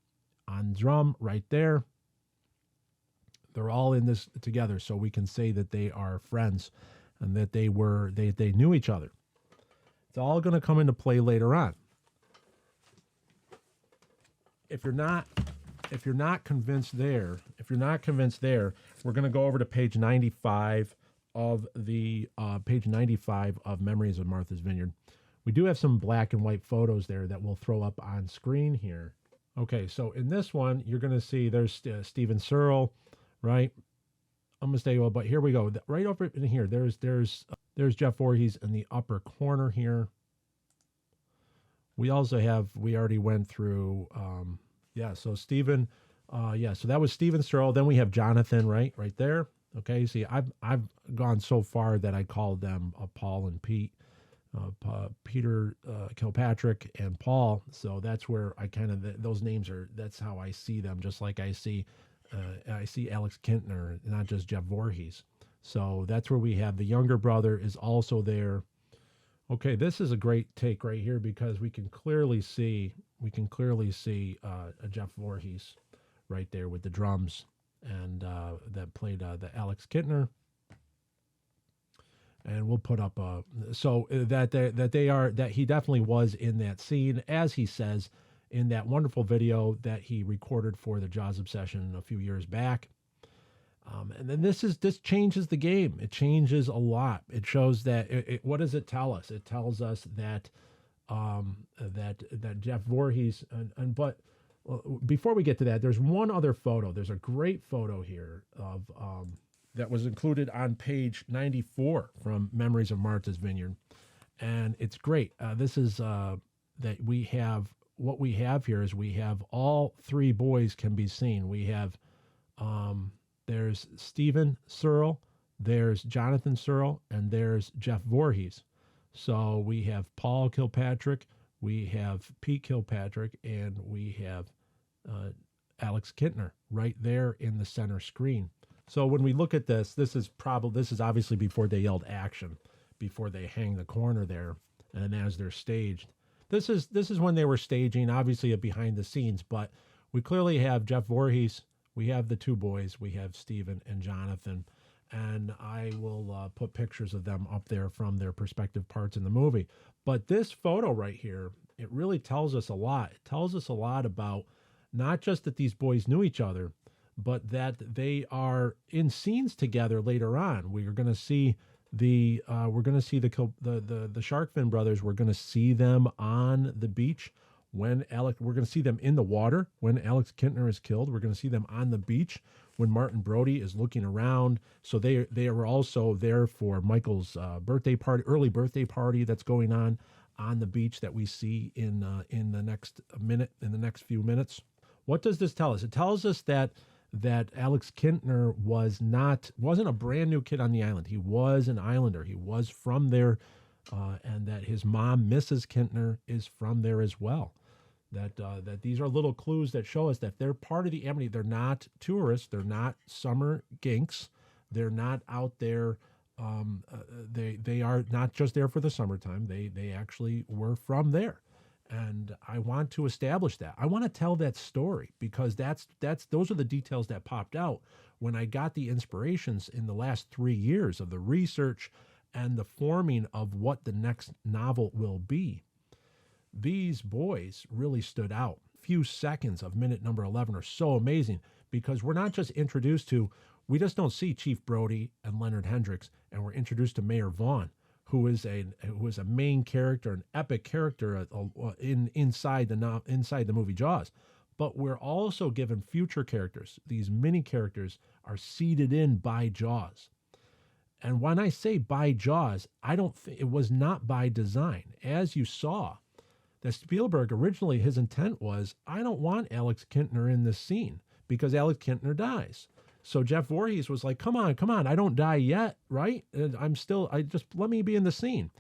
on drum right there. They're all in this together, so we can say that they are friends and that they knew each other. It's all going to come into play later on. If you're not convinced there, we're going to go over to page 95 of Memories of Martha's Vineyard. We do have some black and white photos there that we'll throw up on screen here. Okay, so in this one, you're going to see there's Stephen Searle, right? I'm going to stay well, but here we go. Right over in here, there's Jeff Voorhees in the upper corner here. We also have, we already went through, so Stephen, so that was Stephen Surl. Then we have Jonathan, right there. Okay, see, I've gone so far that I called them Paul and Pete. Peter Kilpatrick and Paul, so that's where I kind of, those names are, that's how I see them, just like I see Alex Kintner, not just Jeff Voorhees. So that's where we have the younger brother is also there. Okay, this is a great take right here because we can clearly see Jeff Voorhees right there with the drums, and that played the Alex Kintner. And we'll put up that he definitely was in that scene, as he says in that wonderful video that he recorded for the Jaws Obsession a few years back. And then this changes the game. It changes a lot. It shows that what does it tell us? It tells us that that Jeff Voorhees but before we get to that, there's one other photo. There's a great photo here of that was included on page 94 from Memories of Martha's Vineyard. And it's great. This is that we have, what we have here is we have all three boys can be seen. We have, there's Stephen Surl, there's Jonathan Surl, and there's Jeff Voorhees. So we have Paul Kilpatrick, we have Pete Kilpatrick, and we have Alex Kintner right there in the center screen. So when we look at this, this is obviously before they yelled action, before they hang the corner there, and as they're staged. This is when they were staging, obviously a behind the scenes, but we clearly have Jeff Voorhees, we have the two boys, we have Stephen and Jonathan, and I will put pictures of them up there from their respective parts in the movie. But this photo right here, it really tells us a lot. It tells us a lot about not just that these boys knew each other, but that they are in scenes together later on. We are going to see the shark fin brothers. We're going to see them on the beach we're going to see them in the water when Alex Kintner is killed. We're going to see them on the beach when Martin Brody is looking around. So they are also there for Michael's early birthday party that's going on the beach that we see in the next few minutes. What does this tell us? It tells us that Alex Kintner wasn't a brand new kid on the island. He was an islander. He was from there, and that his mom, Mrs. Kintner, is from there as well. That these are little clues that show us that they're part of the Amity. They're not tourists. They're not summer ginks. They're not out there. They are not just there for the summertime. They actually were from there. And I want to establish that. I want to tell that story because those are the details that popped out when I got the inspirations in the last 3 years of the research and the forming of what the next novel will be. These boys really stood out. Few seconds of minute number 11 are so amazing because we're not just introduced to, we just don't see Chief Brody and Leonard Hendricks, and we're introduced to Mayor Vaughn, who is a main character, an epic character inside the movie Jaws. But we're also given future characters. These mini characters are seeded in by Jaws. And when I say by Jaws, it was not by design. As you saw, that Spielberg originally, his intent was, I don't want Alex Kintner in this scene because Alex Kintner dies. So Jeff Voorhees was like, come on, I don't die yet, right? And let me be in the scene.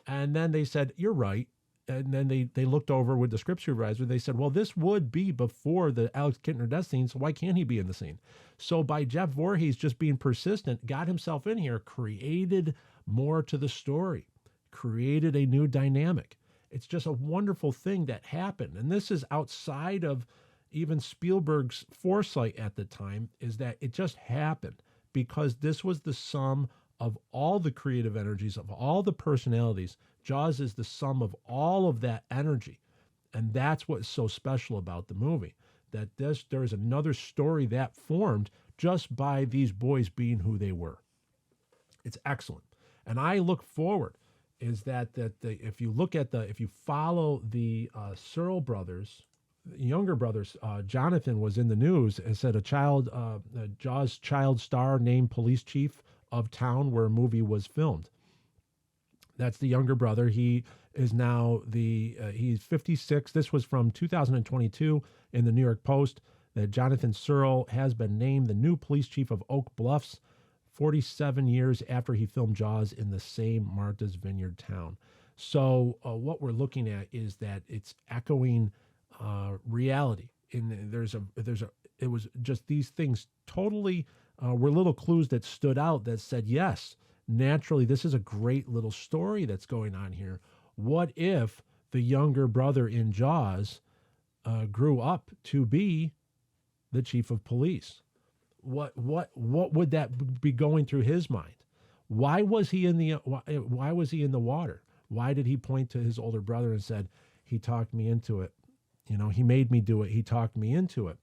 And then they said, you're right. And then they looked over with the script supervisor. They said, well, this would be before the Alex Kintner death scene, so why can't he be in the scene? So by Jeff Voorhees just being persistent, got himself in here, created more to the story, created a new dynamic. It's just a wonderful thing that happened. And this is outside of even Spielberg's foresight at the time, is that it just happened because this was the sum of all the creative energies, of all the personalities. Jaws is the sum of all of that energy. And that's what's so special about the movie, that there's another story that formed just by these boys being who they were. It's excellent. And I look forward if you follow the Searle brothers, younger brothers, Jonathan was in the news and said a Jaws child star named police chief of town where a movie was filmed. That's the younger brother. He is now he's 56. This was from 2022 in the New York Post, that Jonathan Surl has been named the new police chief of Oak Bluffs 47 years after he filmed Jaws in the same Martha's Vineyard town. So what we're looking at is that it's echoing reality. It was just these things totally were little clues that stood out that said, yes, naturally, this is a great little story that's going on here. What if the younger brother in Jaws grew up to be the chief of police? What would that be going through his mind? Why was he in the water? Why did he point to his older brother and said, he talked me into it? He made me do it. He talked me into it.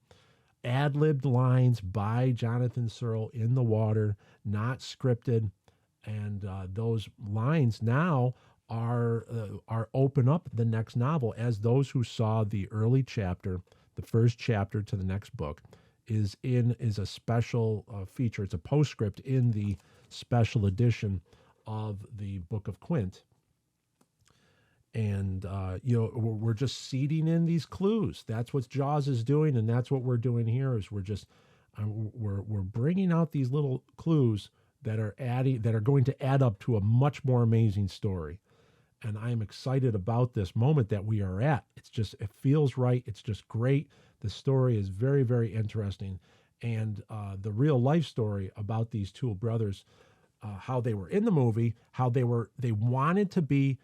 Ad-libbed lines by Jonathan Surl in the water, not scripted. And those lines now are open up the next novel, as those who saw the early chapter, the first chapter to the next book, is a special feature. It's a postscript in the special edition of the Book of Quint. And, we're just seeding in these clues. That's what Jaws is doing, and that's what we're doing here is we're bringing out these little clues that are going to add up to a much more amazing story. And I am excited about this moment that we are at. It feels right. It's just great. The story is very, very interesting. And the real life story about these two brothers, how they were in the movie, how they wanted to be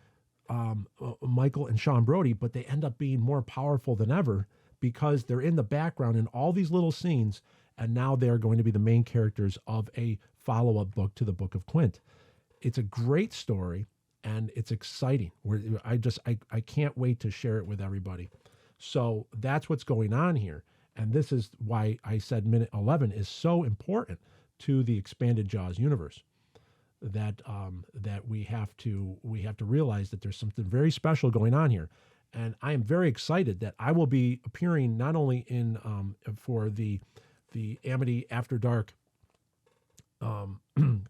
Michael and Sean Brody, but they end up being more powerful than ever because they're in the background in all these little scenes, and now they're going to be the main characters of a follow-up book to the Book of Quint. It's a great story, and it's exciting. I can't wait to share it with everybody. So that's what's going on here, and this is why I said minute 11 is so important to the expanded Jaws universe. That we have to realize that there's something very special going on here, and I am very excited that I will be appearing not only in for the Amity After Dark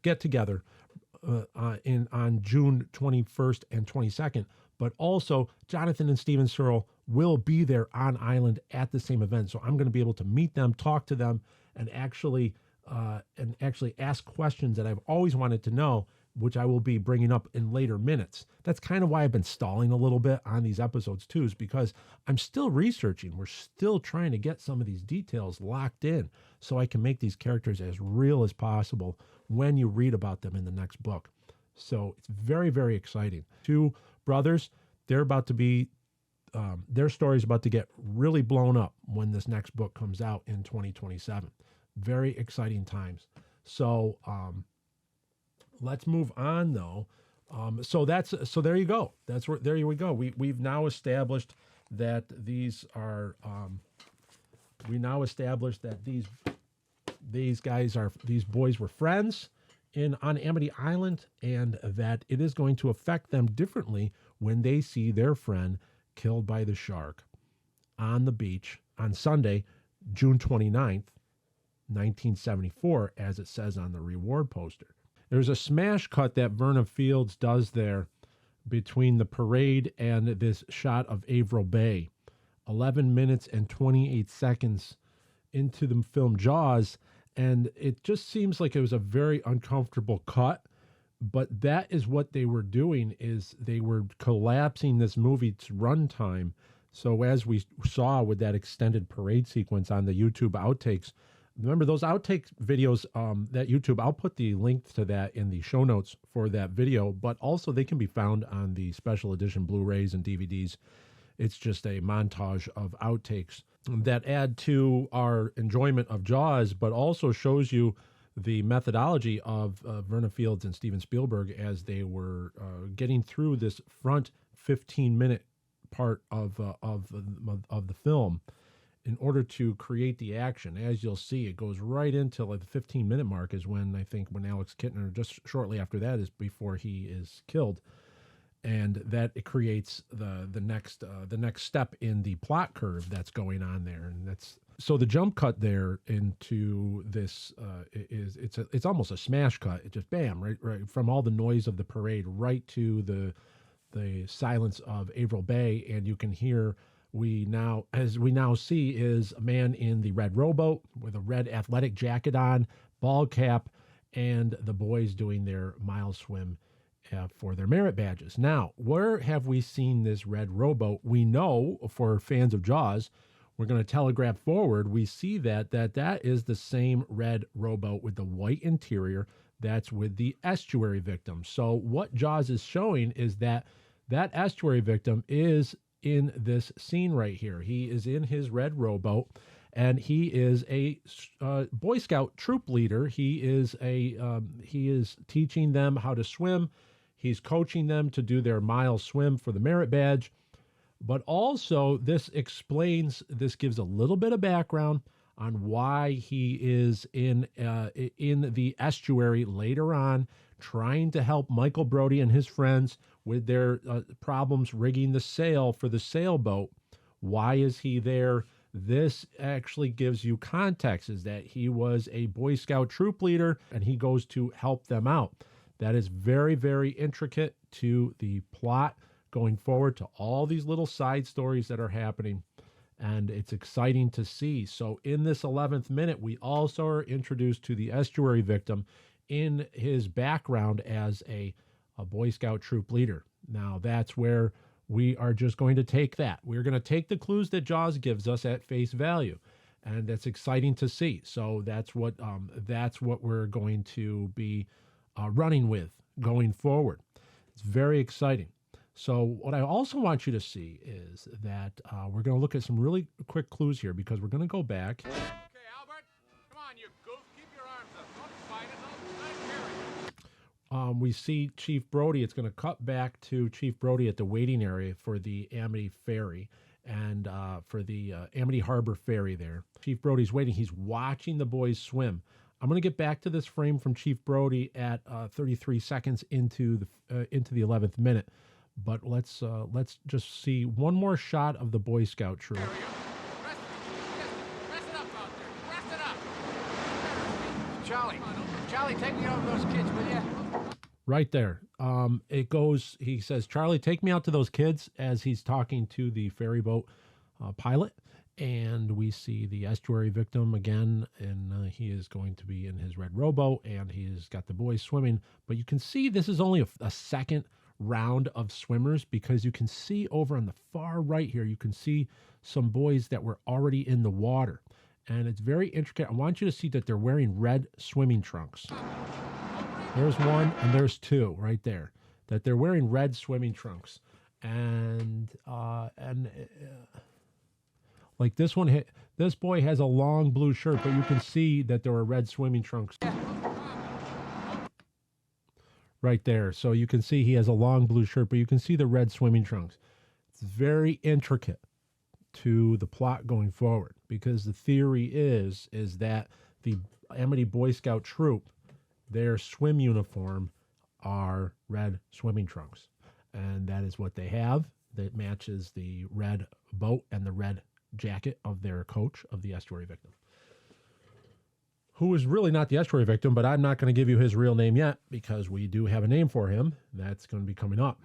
get together on June 21st and 22nd, but also Jonathan and Steven Surl will be there on island at the same event. So I'm going to be able to meet them, talk to them, and actually ask questions that I've always wanted to know, which I will be bringing up in later minutes. That's kind of why I've been stalling a little bit on these episodes too, is because I'm still researching. We're still trying to get some of these details locked in so I can make these characters as real as possible when you read about them in the next book. So it's very, very exciting. Two brothers, they're about to be, their story is about to get really blown up when this next book comes out in 2027. Very exciting times. So let's move on though. So there you go. There we go. We've now established that these are these boys were friends on Amity Island, and that it is going to affect them differently when they see their friend killed by the shark on the beach on Sunday, June 29th, 1974, as it says on the reward poster. There's a smash cut that Verna Fields does there between the parade and this shot of Averil Bay. 11 minutes and 28 seconds into the film Jaws, and it just seems like it was a very uncomfortable cut, but that is what they were doing, is they were collapsing this movie's runtime. So as we saw with that extended parade sequence on the YouTube outtakes, remember those outtake videos that YouTube, I'll put the link to that in the show notes for that video, but also they can be found on the special edition Blu-rays and DVDs. It's just a montage of outtakes that add to our enjoyment of Jaws, but also shows you the methodology of Verna Fields and Steven Spielberg as they were getting through this front 15-minute part of the film in order to create the action. As you'll see, it goes right into like the 15-minute mark is when Alex Kintner, just shortly after that is before he is killed. And that it creates the next step in the plot curve that's going on there. And so the jump cut there into this it's almost a smash cut. It just bam, right from all the noise of the parade right to the silence of Averil Bay, and you can hear we now see is a man in the red rowboat with a red athletic jacket on, ball cap, and the boys doing their mile swim for their merit badges. Now, where have we seen this red rowboat? We know, for fans of Jaws, we're going to telegraph forward, we see that is the same red rowboat with the white interior that's with the estuary victim. So what Jaws is showing is that estuary victim is in this scene right here. He is in his red rowboat, and he is a Boy Scout troop leader. He is teaching them how to swim. He's coaching them to do their mile swim for the merit badge. But also, this gives a little bit of background on why he is in the estuary later on, trying to help Michael Brody and his friends with their problems rigging the sail for the sailboat. Why is he there? This actually gives you context, is that he was a Boy Scout troop leader and he goes to help them out. That is very, very intricate to the plot going forward, to all these little side stories that are happening. And it's exciting to see. So in this 11th minute, we also are introduced to the Estuary victim in his background as a Boy Scout troop leader. Now that's where we are just going to take that. We're going to take the clues that Jaws gives us at face value. And that's exciting to see. So that's what we're going to be running with going forward. It's very exciting. So what I also want you to see is that we're going to look at some really quick clues here, because we're going to go back. Okay, Albert. Come on, you goof. Keep your arms up. Don't fight it. Don't carry it. We see Chief Brody. It's going to cut back to Chief Brody at the waiting area for the Amity ferry and for the Amity Harbor ferry there. Chief Brody's waiting. He's watching the boys swim. I'm going to get back to this frame from Chief Brody at 33 seconds into the 11th minute. But let's just see one more shot of the Boy Scout troop. There we go. Rest it up out there. Rest it up. Charlie, take me over those kids, will you? Right there. It goes, he says, Charlie, take me out to those kids, as he's talking to the ferry boat pilot. And we see the Estuary victim again, and he is going to be in his red rowboat, and he's got the boys swimming. But you can see this is only a second round of swimmers, because you can see over on the far right here, you can see some boys that were already in the water. And it's very intricate. I want you to see that they're wearing red swimming trunks. There's one and there's two right there, that they're wearing red swimming trunks. And like this one, this boy has a long blue shirt, but you can see that there are red swimming trunks right there. So you can see he has a long blue shirt, but you can see the red swimming trunks. It's very intricate to the plot going forward, because the theory is that the Amity Boy Scout troop, their swim uniform are red swimming trunks. And that is what they have. That matches the red boat and the red jacket of their coach of the Estuary victim, who is really not the Estuary victim, but I'm not going to give you his real name yet, because we do have a name for him. That's going to be coming up.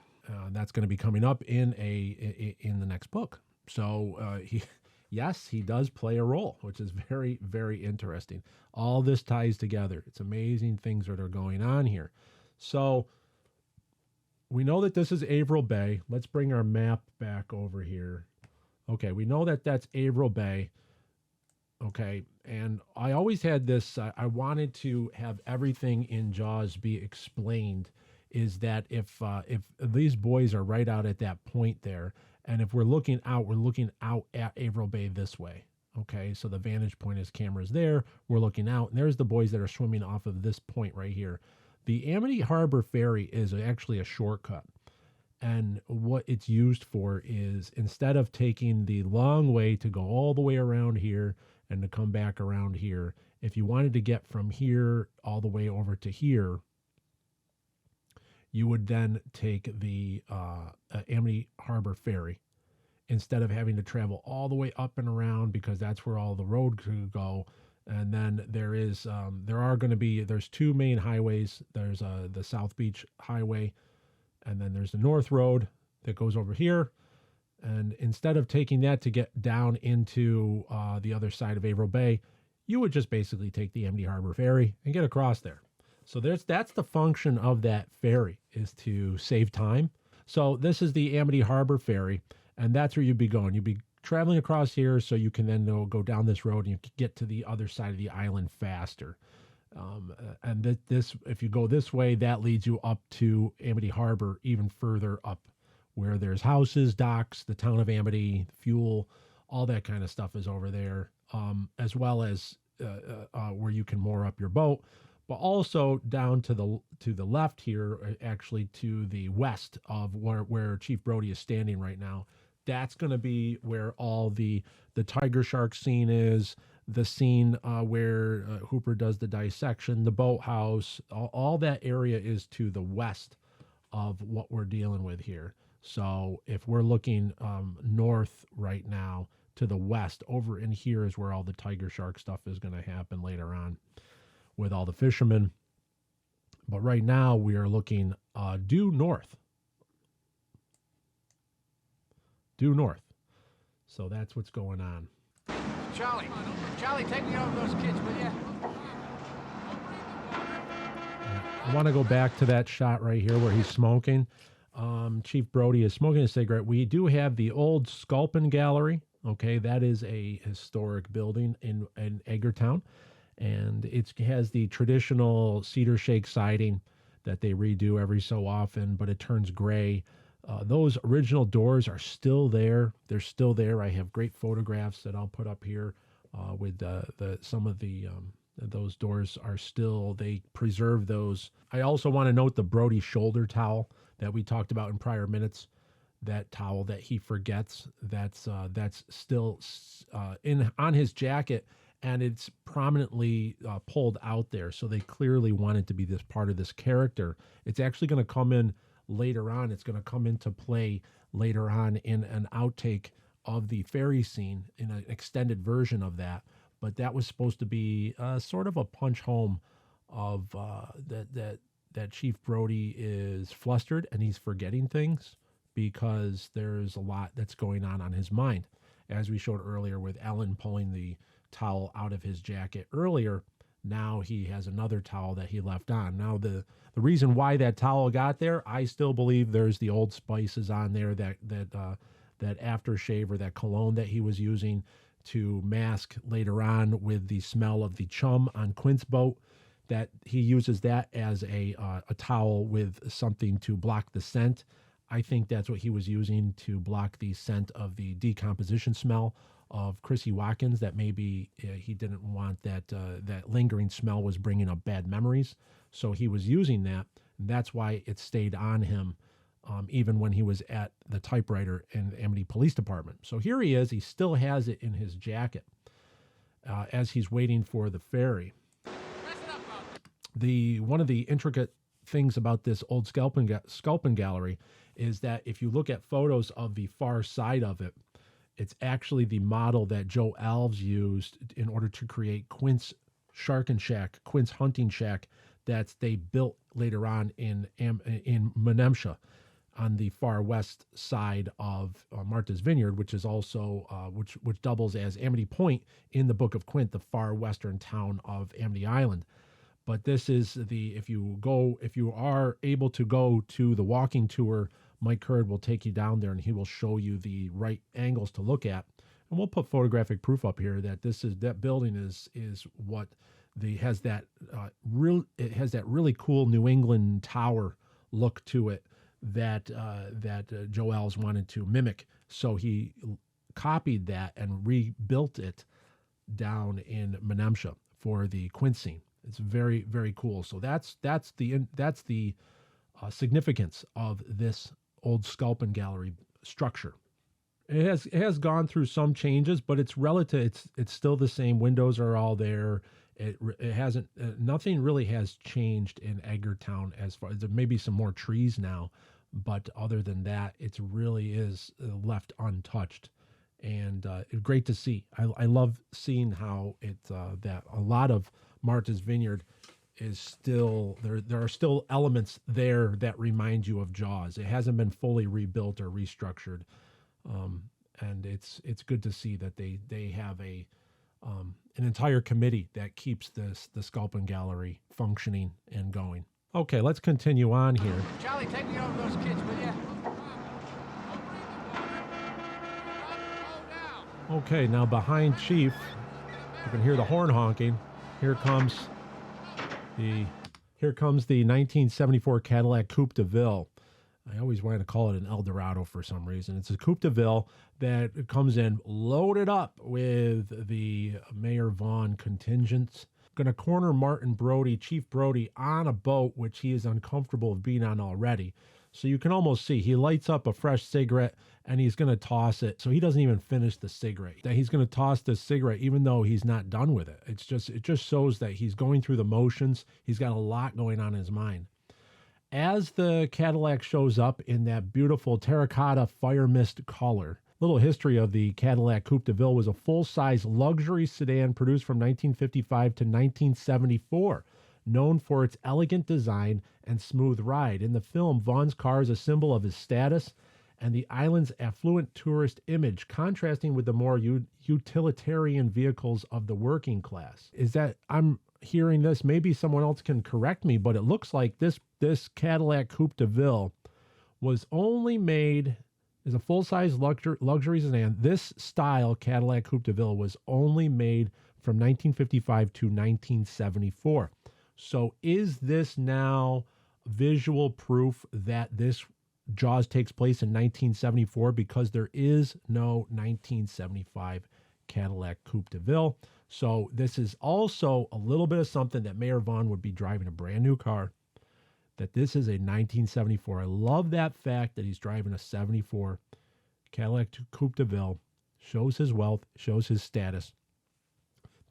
That's going to be coming up in the next book. So he does play a role, which is very, very interesting. All this ties together. It's amazing things that are going on here. So we know that this is Averil Bay. Let's bring our map back over here. Okay, we know that that's Averil Bay. Okay, and I always had this, I wanted to have everything in Jaws be explained, is that if these boys are right out at that point there, and if we're looking out at Averil Bay this way. Okay, so the vantage point is cameras there, we're looking out, and there's the boys that are swimming off of this point right here. The Amity Harbor ferry is actually a shortcut. And what it's used for is, instead of taking the long way to go all the way around here and to come back around here, if you wanted to get from here all the way over to here, you would then take the Amity Harbor ferry, instead of having to travel all the way up and around, because that's where all the road could go. And then there's two main highways. There's the South Beach Highway, and then there's the North Road that goes over here. And instead of taking that to get down into the other side of Averil Bay, you would just basically take the Amity Harbor ferry and get across there. So that's the function of that ferry, is to save time. So this is the Amity Harbor ferry, and that's where you'd be going. You'd be traveling across here, so you can then go down this road and you can get to the other side of the island faster. And this, if you go this way, that leads you up to Amity Harbor, even further up, where there's houses, docks, the town of Amity, fuel, all that kind of stuff is over there, as well as where you can moor up your boat. But also down to the left here, actually to the west of where Chief Brody is standing right now. That's going to be where all the tiger shark scene is, the scene where Hooper does the dissection, the boathouse, all that area is to the west of what we're dealing with here. So if we're looking north right now, to the west. Over in here is where all the tiger shark stuff is going to happen later on with all the fishermen. But right now we are looking due north. Due north. So that's what's going on. Charlie, take me over those kids, will you? I want to go back to that shot right here where he's smoking. Chief Brody is smoking a cigarette. We do have the old Sculpin Gallery. Okay, that is a historic building in Edgartown. And it has the traditional cedar shake siding that they redo every so often, but it turns gray. Those original doors are still there. They're still there. I have great photographs that I'll put up here with some of those doors are still, they preserve those. I also want to note the Brody shoulder towel that we talked about in prior minutes. That towel that he forgets, that's still on his jacket, and it's prominently pulled out there. So they clearly wanted to be this part of this character. It's actually going to come in later on. It's going to come into play later on in an outtake of the ferry scene, in an extended version of that. But that was supposed to be sort of a punch home of that Chief Brody is flustered and he's forgetting things because there's a lot that's going on his mind. As we showed earlier with Ellen pulling the towel out of his jacket earlier, now he has another towel that he left on. Now the reason why that towel got there, I still believe there's the Old Spices on there, that aftershave or that cologne that he was using to mask later on with the smell of the chum on Quint's boat, that he uses that as a towel with something to block the scent. I think that's what he was using to block the scent of the decomposition smell of Chrissy Watkins, that maybe he didn't want that lingering smell was bringing up bad memories. So he was using that, and that's why it stayed on him even when he was at the typewriter in the Amity Police Department. So here he is. He still has it in his jacket as he's waiting for the ferry. One of the intricate things about this old Sculpin Gallery is that if you look at photos of the far side of it, it's actually the model that Joe Alves used in order to create Quint's Sharkin' Shack, Quint's hunting shack that they built later on in Menemsha on the far west side of Martha's Vineyard, which is also which doubles as Amity Point in the Book of Quint, the far western town of Amity Island. But this is if you are able to go to the walking tour, Mike Curd will take you down there and he will show you the right angles to look at. And we'll put photographic proof up here that that building is what has that really cool New England tower look to it that Joe Alves wanted to mimic. So he copied that and rebuilt it down in Menemsha for the Quint scene. It's very, very cool. So that's the significance of this old Sculpin Gallery structure. It has gone through some changes, but it's relative. It's still the same. Windows are all there. It hasn't. Nothing really has changed in Edgartown as far as there may be some more trees now, but other than that, it really is left untouched. And it's great to see. I love seeing how that a lot of Martha's Vineyard is still there. There are still elements there that remind you of Jaws. It hasn't been fully rebuilt or restructured, and it's good to see that they have an entire committee that keeps the Sculpin Gallery functioning and going. Okay, let's continue on here. Charlie, take me over those kids, will you? Okay, now behind Chief, you can hear the horn honking. Here comes the 1974 Cadillac Coupe de Ville. I always wanted to call it an Eldorado for some reason. It's a Coupe de Ville that comes in loaded up with the Mayor Vaughn contingents. Going to corner Martin Brody, Chief Brody, on a boat, which he is uncomfortable of being on already. So you can almost see he lights up a fresh cigarette and he's going to toss it. So he doesn't even finish the cigarette. That he's going to toss the cigarette even though he's not done with it. It just shows that he's going through the motions. He's got a lot going on in his mind. As the Cadillac shows up in that beautiful terracotta fire mist color, Little history of the Cadillac Coupe de Ville was a full-size luxury sedan produced from 1955 to 1974, known for its elegant design and smooth ride. In the film, Vaughn's car is a symbol of his status and the island's affluent tourist image, contrasting with the more utilitarian vehicles of the working class. Is that, I'm hearing this, maybe someone else can correct me, but it looks like this Cadillac Coupe de Ville was only made as a full-size luxury sedan. This style Cadillac Coupe de Ville was only made from 1955 to 1974. So is this now visual proof that this Jaws takes place in 1974, because there is no 1975 Cadillac Coupe de Ville? So this is also a little bit of something that Mayor Vaughn would be driving a brand new car, that this is a 1974. I love that fact that he's driving a 74 Cadillac Coupe de Ville. Shows his wealth, shows his status.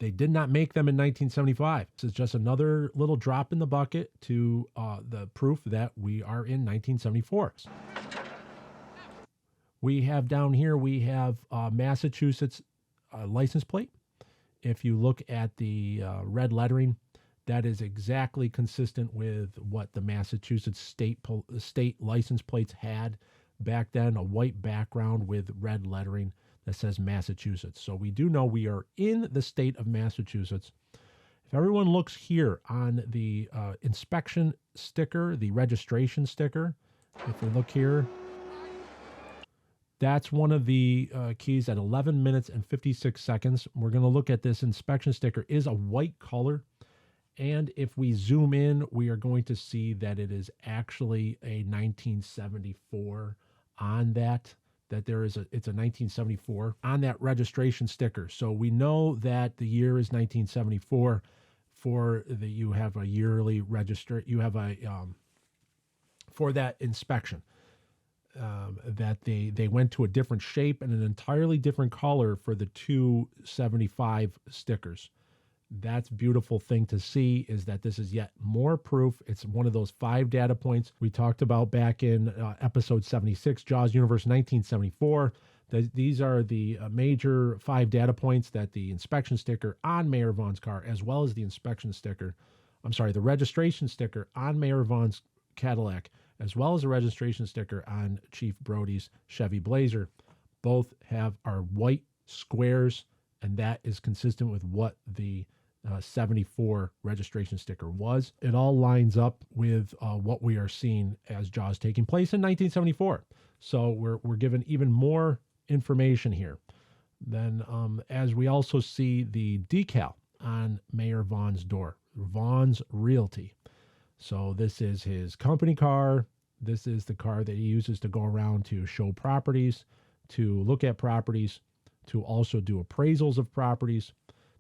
They did not make them in 1975. This is just another little drop in the bucket to the proof that we are in 1974. We have down here, we have Massachusetts license plate. If you look at the red lettering, that is exactly consistent with what the Massachusetts state license plates had back then, a white background with red lettering that says Massachusetts. So we do know we are in the state of Massachusetts. If everyone looks here on the inspection sticker, the registration sticker, if we look here, that's one of the keys at 11 minutes and 56 seconds. We're going to look at this inspection sticker. Is a white color. And if we zoom in, we are going to see that it is actually a 1974 on that there is it's a 1974 on that registration sticker. So we know that the year is 1974 you have a yearly you have a for that inspection. That they went to a different shape and an entirely different color for the 275 stickers. That's a beautiful thing to see, is that this is yet more proof. It's one of those 5 data points we talked about back in episode 76, Jaws Universe 1974. These are the major 5 data points that the inspection sticker on Mayor Vaughn's car, as well as the the registration sticker on Mayor Vaughn's Cadillac, as well as the registration sticker on Chief Brody's Chevy Blazer, both are white squares, and that is consistent with what the 74 registration sticker was. It all lines up with what we are seeing as Jaws taking place in 1974. So we're given even more information here. Then as we also see the decal on Mayor Vaughn's door, Vaughn's Realty. So this is his company car. This is the car that he uses to go around to show properties, to look at properties, to also do appraisals of properties.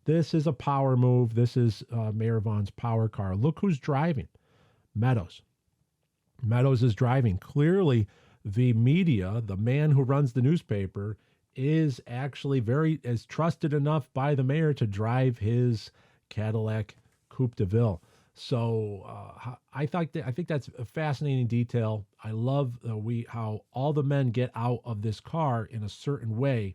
This is a power move. This is Mayor Vaughn's power car. Look who's driving. Meadows. Meadows is driving. Clearly, the media, the man who runs the newspaper, is actually is trusted enough by the mayor to drive his Cadillac Coupe de Ville. So I think that's a fascinating detail. I love how all the men get out of this car in a certain way,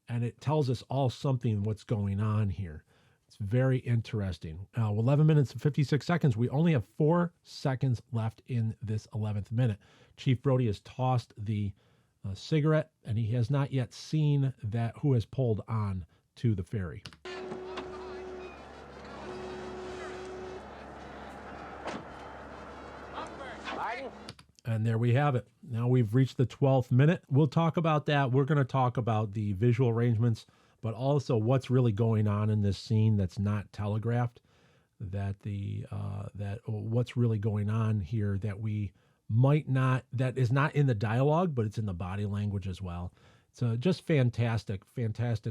and it tells us all something what's going on here. It's very interesting. 11 minutes and 56 seconds. We only have 4 seconds left in this 11th minute. Chief Brody has tossed the cigarette, and he has not yet seen who has pulled on to the ferry. And there we have it. Now we've reached the 12th minute. We'll talk about that. We're going to talk about the visual arrangements, but also what's really going on in this scene that's not telegraphed, that what's really going on here that is not in the dialogue, but it's in the body language as well. So just fantastic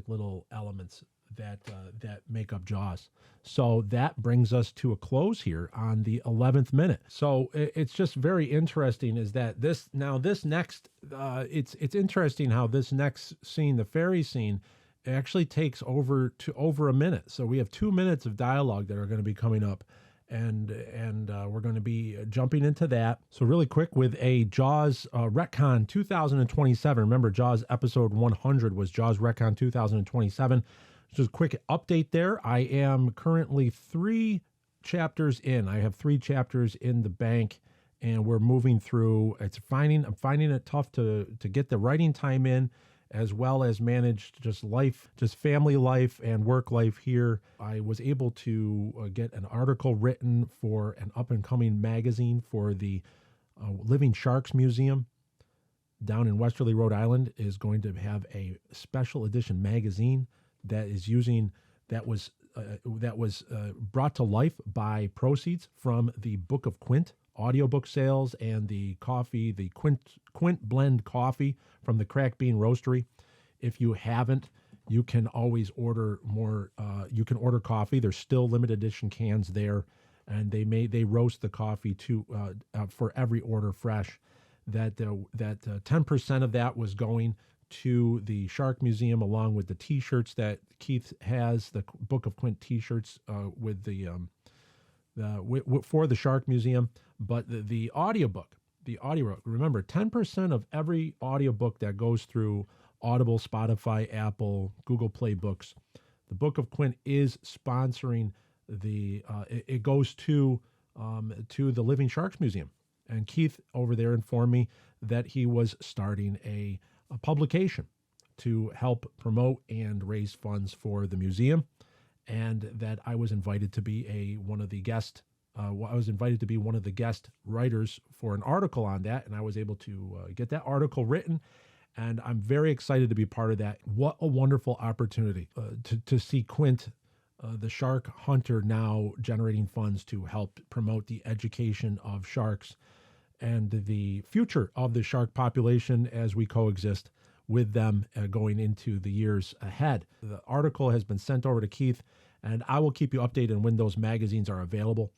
little elements that make up Jaws. So that brings us to a close here on the 11th minute. So it's just very interesting is that it's interesting how this next scene, the ferry scene, actually takes over a minute. So we have 2 minutes of dialogue that are going to be coming up and we're going to be jumping into that. So really quick, with a Jaws Retcon 2027. Remember, Jaws episode 100 was Jaws Retcon 2027. Just a quick update there. I am currently 3 chapters in. I have 3 chapters in the bank, and we're moving through. I'm finding it tough to get the writing time in, as well as manage just life, just family life and work life here. I was able to get an article written for an up-and-coming magazine for the Living Sharks Museum down in Westerly, Rhode Island, is going to have a special edition magazine that was brought to life by proceeds from the Book of Quint audiobook sales and the coffee, the Quint blend coffee from the Crack Bean Roastery. If you haven't, you can always order more. You can order coffee. There's still limited edition cans there, and they roast the coffee for every order fresh. That 10% of that was going to the Shark Museum, along with the T-shirts that Keith has, the Book of Quint T-shirts with for the Shark Museum. But the audiobook, remember, 10% of every audiobook that goes through Audible, Spotify, Apple, Google Play Books, the Book of Quint is sponsoring it goes to the Living Sharks Museum. And Keith over there informed me that he was starting a publication to help promote and raise funds for the museum, and that I was invited to be one of the guest writers for an article on that, and I was able to get that article written, and I'm very excited to be part of that. What a wonderful opportunity to see Quint, the shark hunter, now generating funds to help promote the education of sharks and the future of the shark population as we coexist with them going into the years ahead. The article has been sent over to Keith, and I will keep you updated when those magazines are available.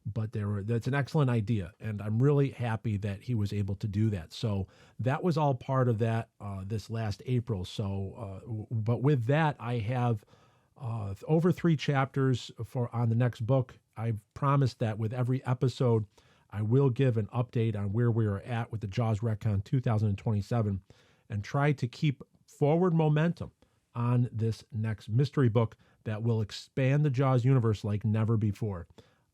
But that's an excellent idea, and I'm really happy that he was able to do that. So that was all part of that this last April. So, but with that, I have over 3 chapters on the next book. I've promised that with every episode, I will give an update on where we are at with the Jaws Retcon 2027 and try to keep forward momentum on this next mystery book that will expand the Jaws universe like never before.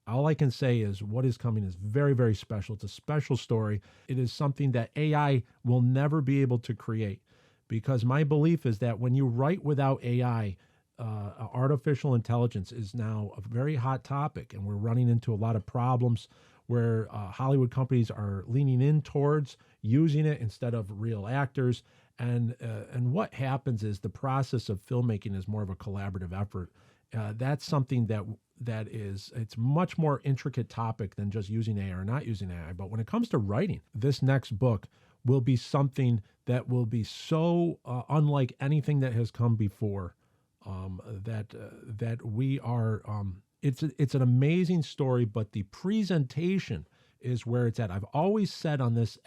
All I can say is what is coming is very, very special. It's a special story. It is something that AI will never be able to create, because my belief is that when you write without AI, artificial intelligence is now a very hot topic, and we're running into a lot of problems where Hollywood companies are leaning in towards using it instead of real actors. And what happens is the process of filmmaking is more of a collaborative effort. That's something it's much more intricate topic than just using AI or not using AI. But when it comes to writing, this next book will be something that will be so unlike anything that has come before. That we are. It's an amazing story, but the presentation is where it's at. I've always said on this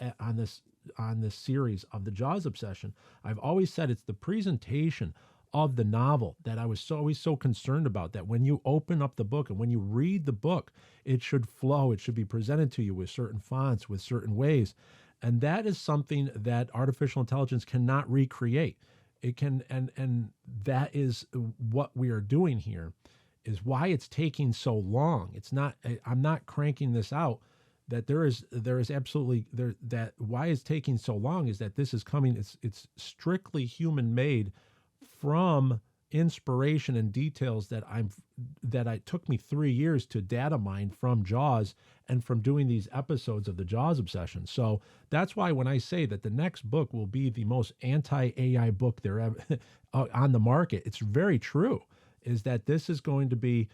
series of the Jaws Obsession, I've always said it's the presentation of the novel that I was always so concerned about, that when you open up the book and when you read the book, it should flow. It should be presented to you with certain fonts, with certain ways. And that is something that artificial intelligence cannot recreate. It can, and that is what we are doing here, is why it's taking so long. It's not, I'm not cranking this out. That there is absolutely there, that why it's taking so long is that this is coming. It's strictly human made from inspiration and details that it took me 3 years to data mine from Jaws and from doing these episodes of the Jaws Obsession. So that's why when I say that the next book will be the most anti-AI book there ever on the market, it's very true. Is that this is going to be,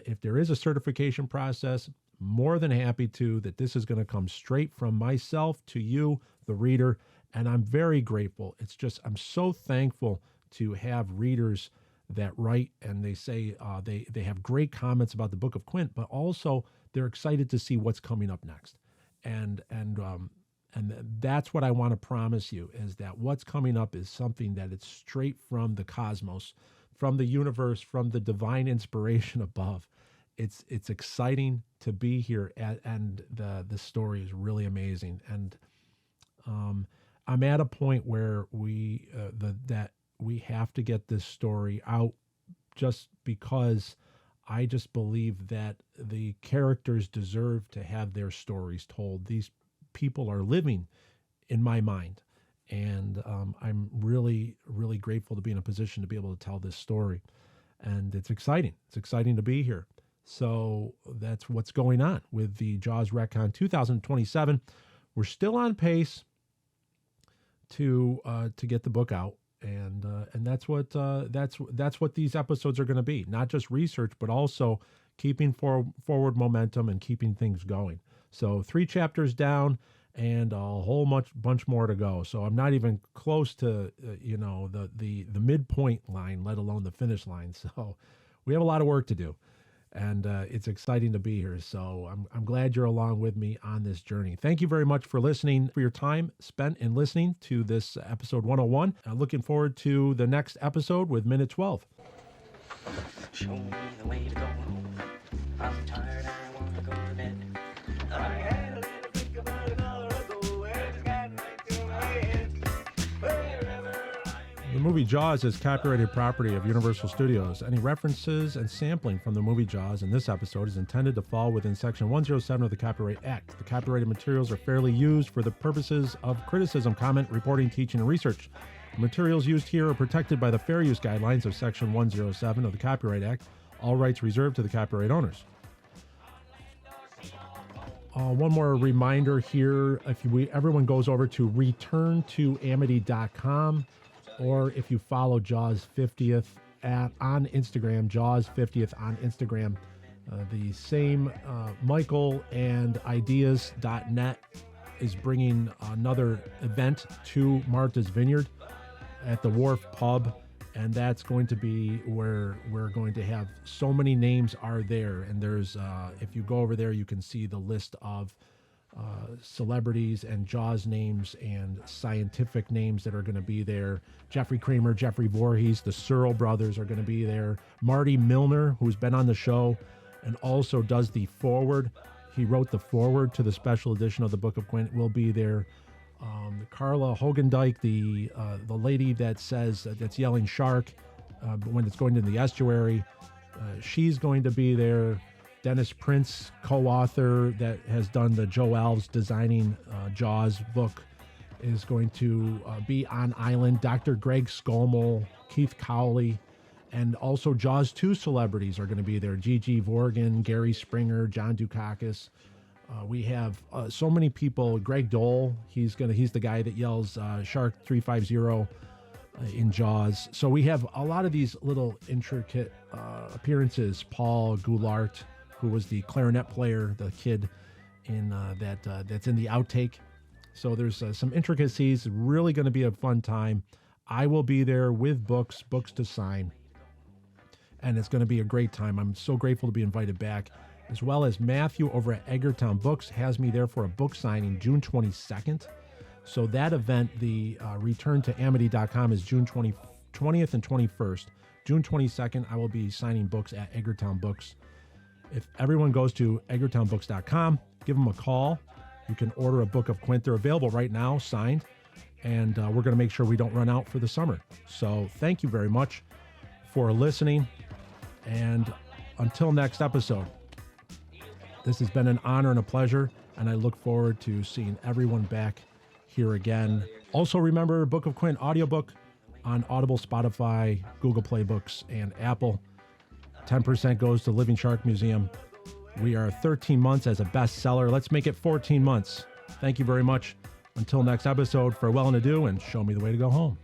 if there is a certification process, more than happy that this is going to come straight from myself to you, the reader, and I'm very grateful. It's just, I'm so thankful to have readers that write and they say they have great comments about the Book of Quint, but also they're excited to see what's coming up next. And that's what I want to promise you, is that what's coming up is something that it's straight from the cosmos, from the universe, from the divine inspiration above. it's exciting to be here, and the story is really amazing. And I'm at a point where we have to get this story out, just because I just believe that the characters deserve to have their stories told. These people are living in my mind, and I'm really, really grateful to be in a position to be able to tell this story. And it's exciting. It's exciting to be here. So that's what's going on with the Jaws Retcon 2027. We're still on pace to get the book out, and that's what these episodes are going to be. Not just research, but also keeping forward momentum and keeping things going. So 3 chapters down and a whole bunch more to go. So I'm not even close to the midpoint line, let alone the finish line. So we have a lot of work to do. And it's exciting to be here. So I'm glad you're along with me on this journey. Thank you very much for listening, for your time spent in listening to this episode 101. Looking forward to the next episode with Minute 12. Show me the way to go home. I'm tired, I want to go to bed. I had a little think about an hour ago, and it's got right to my head. The movie Jaws is copyrighted property of Universal Studios. Any references and sampling from the movie Jaws in this episode is intended to fall within Section 107 of the Copyright Act. The copyrighted materials are fairly used for the purposes of criticism, comment, reporting, teaching, and research. The materials used here are protected by the fair use guidelines of Section 107 of the Copyright Act. All rights reserved to the copyright owners. One more reminder here. If everyone goes over to returntoamity.com, or if you follow Jaws 50th on Instagram, Jaws 50th on Instagram, the same Michael and ideas.net is bringing another event to Martha's Vineyard at the Wharf Pub, and that's going to be where we're going to have so many names are there. And there's, if you go over there, you can see the list of celebrities and Jaws names and scientific names that are going to be there. Jeffrey Kramer, Jeffrey Voorhees, the Surl brothers are going to be there. Marty Milner, who's been on the show and also does the foreword. He wrote the foreword to the special edition of the Book of Quint, will be there. Carla Hogendijk, the lady that says, that's yelling shark when it's going to the estuary, she's going to be there. Dennis Prince, co-author that has done the Joe Alves designing Jaws book, is going to be on island. Dr. Greg Skolmel, Keith Cowley, and also Jaws 2 celebrities are going to be there. Gigi Vorgan, Gary Springer, John Dukakis. We have so many people. Greg Dole, he's the guy that yells Shark 350 in Jaws. So we have a lot of these little intricate appearances. Paul Goulart, who was the clarinet player, the kid in that's in the outtake. So there's some intricacies. Really going to be a fun time. I will be there with books to sign, and it's going to be a great time. I'm so grateful to be invited back, as well as Matthew over at Edgartown Books has me there for a book signing June 22nd. So that event, the return to Amity.com, is June 20th and 21st. June 22nd, I will be signing books at Edgartown Books. If everyone goes to edgartownbooks.com, give them a call. You can order a Book of Quint. They're available right now, signed, and we're going to make sure we don't run out for the summer. So thank you very much for listening, and until next episode, this has been an honor and a pleasure, and I look forward to seeing everyone back here again. Also remember, Book of Quint audiobook on Audible, Spotify, Google Play Books, and Apple. 10% goes to Living Shark Museum. We are 13 months as a bestseller. Let's make it 14 months. Thank you very much. Until next episode, farewell and adieu, and show me the way to go home.